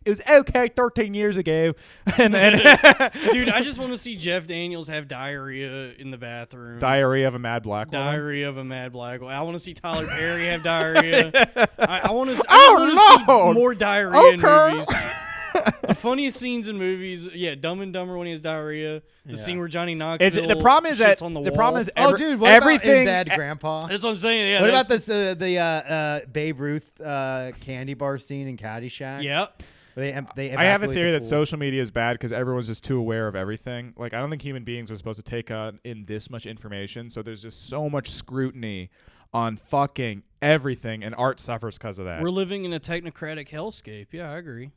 years ago. And
Dude, I just want to see Jeff Daniels have diarrhea in the bathroom.
Diarrhea of a Mad Black Woman.
Diarrhea of a Mad Black Woman. I want to see Tyler Perry have diarrhea. I want to see more diarrhea in movies. The funniest scenes in movies, Dumb and Dumber when he has diarrhea. The scene where Johnny Knoxville
the problem is
shits
that
on the
the
wall.
problem is
dude, what
everything.
about In Bad Grandpa?
That's what I'm saying. Yeah,
What about this the Babe Ruth candy bar scene in Caddyshack?
Yeah.
They
I have a
evacuate
theory
the
that
pool.
social media is bad because everyone's just too aware of everything. Like, I don't think human beings are supposed to take in this much information. So there's just so much scrutiny on fucking everything, and art suffers because of that.
We're living in a technocratic hellscape. Yeah, I agree.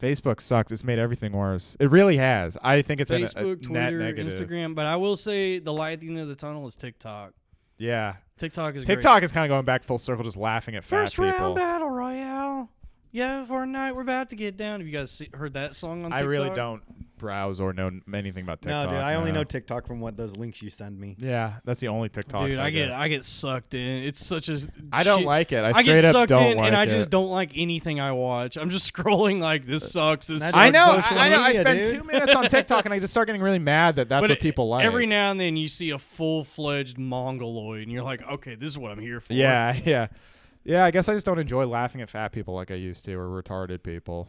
Facebook sucks. It's made everything worse. It really has. I think it's
Facebook,
been a net
Twitter,
negative.
Instagram. But I will say the light at the end of the tunnel is TikTok.
Yeah.
TikTok is
TikTok is kind of going back full circle, just laughing at
First
fat people.
round battle royale. Yeah, for a night we're about to get down. Have you guys heard that song on TikTok?
I really don't browse or know anything about TikTok.
No, dude, I only know TikTok from what those links you send me.
Yeah, that's the only TikTok.
Dude, I get sucked in. It's such a.
I don't
shit.
like it. I
get
straight up
sucked
don't
in,
like
and I
it.
just don't like anything I watch. I'm just scrolling like this sucks. This
That's
sucks.
I know.
social
I know. I
media,
spend
dude.
2 minutes on TikTok and I just start getting really mad that that's
But
what people like.
Every now and then you see a full-fledged Mongoloid, and you're like, okay, this is what I'm here for.
Yeah. I guess I just don't enjoy laughing at fat people like I used to, or retarded people.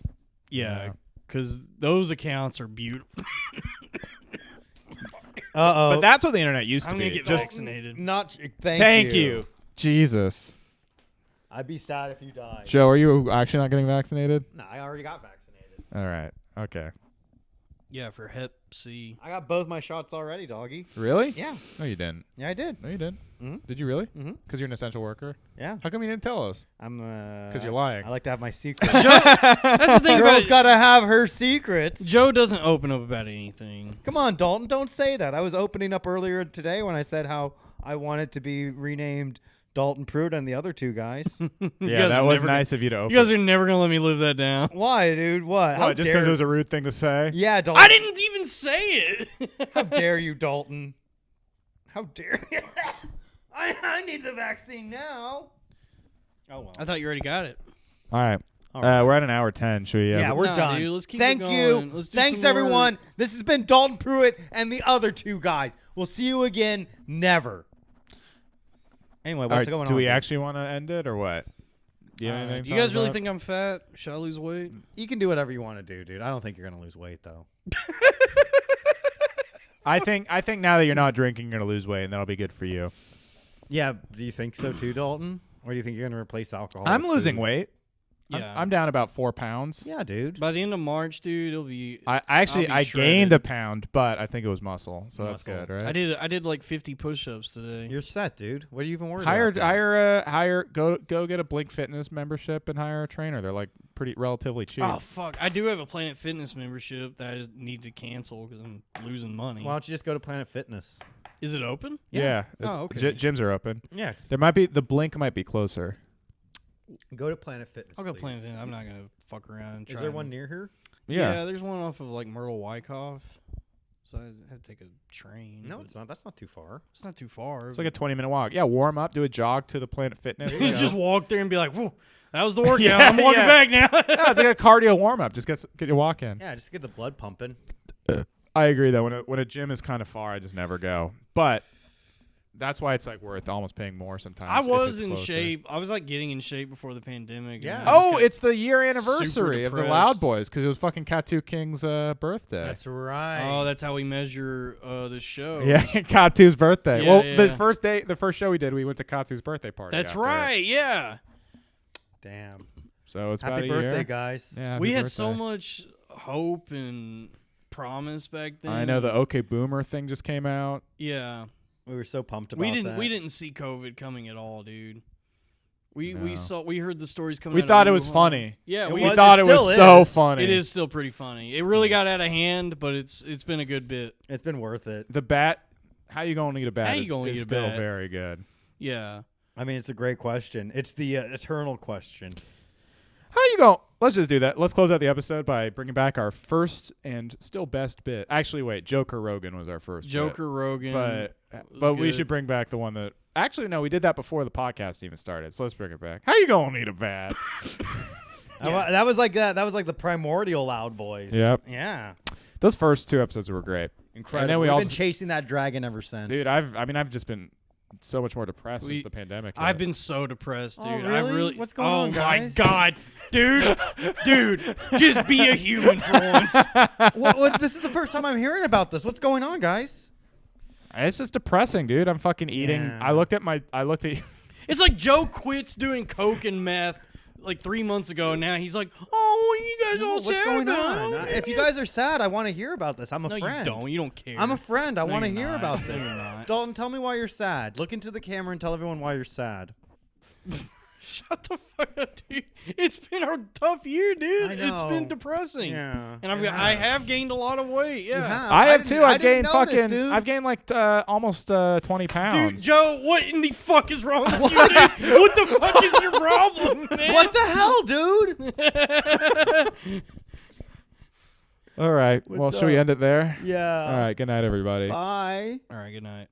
Yeah, because those accounts are beautiful.
But that's what the internet used to
I'm
be.
gonna get
Just
vaccinated.
Not
thank you. Jesus.
I'd be sad if you died.
Joe, are you actually not getting vaccinated?
No, I already got vaccinated.
All right. Okay.
Yeah, for Hep C.
I got both my shots already, doggy.
Really?
Yeah.
No, you didn't.
Yeah, I did.
No, you didn't.
Mhm.
Did you really?
Mhm.
Because you're an essential worker.
Yeah.
How come you didn't tell us?
I'm
Because you're lying.
I like to have my secrets.
That's the thing
Girl's
about
gotta have her secrets.
Joe doesn't open up about anything.
Come on, Dalton, don't say that. I was opening up earlier today when I said how I wanted to be renamed Dalton Pruitt and the other two guys.
Yeah, that was nice of you to open.
You guys are never gonna let me live that down.
Why, dude? What?
What, just because it was a rude thing to say?
Yeah, Dalton.
I didn't even say it.
How dare you, Dalton? How dare you? I need the vaccine now. Oh, well.
I thought you already got it.
All right.
All right.
We're at an hour 10. Should we?
Yeah, we're
Nah,
done.
dude, let's keep
Thank
it
you.
going. Let's do
Thanks,
some more-
everyone. This has been Dalton Pruitt and the other two guys. We'll see you again. Never. Anyway,
All
what's
right,
going on?
do we
here?
actually want to end it or what? Do you, have anything
Do
to
you guys
talk
really
about?
think I'm fat? Should I lose weight?
You can do whatever you want to do, dude. I don't think you're gonna lose weight though.
I think now that you're not drinking, you're gonna lose weight, and that'll be good for you.
Yeah. Do you think so too, Dalton? Or do you think you're gonna replace alcohol?
I'm
with
losing
food?
weight.
Yeah.
I'm down about 4 pounds.
Yeah, dude.
By the end of March, dude, it'll be.
I
I'll be
gained
shredded.
a pound, but I think it was muscle, so that's
Muscle.
good, right?
I did like 50 push-ups today.
You're set, dude. What are you even worried
Hire
about?
go get a Blink Fitness membership and hire a trainer. They're like pretty relatively cheap.
Oh fuck! I do have a Planet Fitness membership that I just need to cancel because I'm losing money.
Why don't you just go to Planet Fitness?
Is it open?
yeah.
Oh,
it's-
okay.
gyms are open.
Yeah.
There might be the Blink might be closer.
Go to Planet Fitness.
I'll go
please.
Planet Fitness. I'm not gonna fuck around. And
Is
try
there
and-
one near here?
Yeah.
there's one off of like Myrtle Wyckoff, so I have to take a train.
No,
but
it's not. That's not too far.
It's not too far.
It's like a 20-minute walk. Yeah, warm up, do a jog to the Planet Fitness.
you just walk there and be like, "Whoa, that was the workout.
Yeah,
I'm walking
yeah.
back now."
yeah, it's like a cardio warm up. Just get your walk in.
Yeah, just get the blood pumping.
I agree though. When a gym is kind of far, I just never go. But that's why it's like worth almost paying more sometimes.
I
if
was
it's
in
closer.
shape. I was like getting in shape before the pandemic.
Yeah.
and I just
Oh,
got-
it's the year anniversary of the
depressed.
Loud Boys because it was fucking Katu King's birthday.
That's right.
Oh, that's how we measure the show.
Yeah, Katu's birthday.
Yeah,
well,
yeah.
the first show we did, we went to Katu's birthday party.
That's
after.
right. Yeah.
Damn.
So it's about
Happy
a
birthday,
year.
guys.
Yeah,
We
happy
had so
birthday.
much hope and promise back then.
I know the OK Boomer thing just came out.
Yeah.
We were so pumped about
We
that.
didn't see COVID coming at all, dude. We
No.
we heard the stories coming.
We
out
thought
of
it was
Wuhan.
funny.
Yeah,
It
we
We
was-
thought
it
it was
still
so
is.
funny.
It is still pretty funny. It really got out of hand, but it's been a good bit.
It's been worth it.
The bat. How you gonna eat a bat?
How you
is,
gonna
is
eat a
still
bat?
very good.
Yeah.
I mean, it's a great question. It's the eternal question.
How you going? Let's just do that. Let's close out the episode by bringing back our first and still best bit. Actually, wait, Joker Rogan was our first.
Joker Rogan.
But
was
but we
good.
should bring back the one that. Actually, no, we did that before the podcast even started. So let's bring it back. How you gonna eat a bat?
That was like that. That was like the primordial Loud Boys.
Yep.
Yeah.
Those first 2 episodes were great.
Incredible.
And then we
We've
also-
been chasing that dragon ever since.
Dude, I've just been so much more depressed since
We-
the pandemic.
I've
hit.
been so depressed,
Oh,
dude. I
really?
really.
What's going
oh
on,
my
guys?
god, dude, just be a human for once.
what, this is the first time I'm hearing about this. What's going on, guys?
It's just depressing, dude. I'm fucking eating.
Yeah.
I looked at
It's like Joe quits doing coke and meth like 3 months ago, and now he's like, "Oh, you guys all
What's
sad
going
now?"
on? If you guys are sad, I want to hear about this. I'm a
no,
friend.
you don't. You don't care.
I'm a friend. I
No,
want to
you're
hear
not.
about
No,
this.
you're not.
Dalton, tell me why you're sad. Look into the camera and tell everyone why you're sad.
Shut the fuck up, dude. It's been a tough year, dude.
I
It's been
know.
depressing.
Yeah.
And I have gained a lot of weight. Yeah.
You have.
I have
didn't-
too.
I
I've
didn't
gained
notice,
fucking.
dude.
I've gained like almost 20
Dude,
pounds.
Joe, what in the fuck is wrong with you, dude? What the fuck is your problem, man?
What the hell, dude?
All right. Well,
What's
should we
up?
end it there?
Yeah.
All right. Good night, everybody.
Bye.
All right, good night.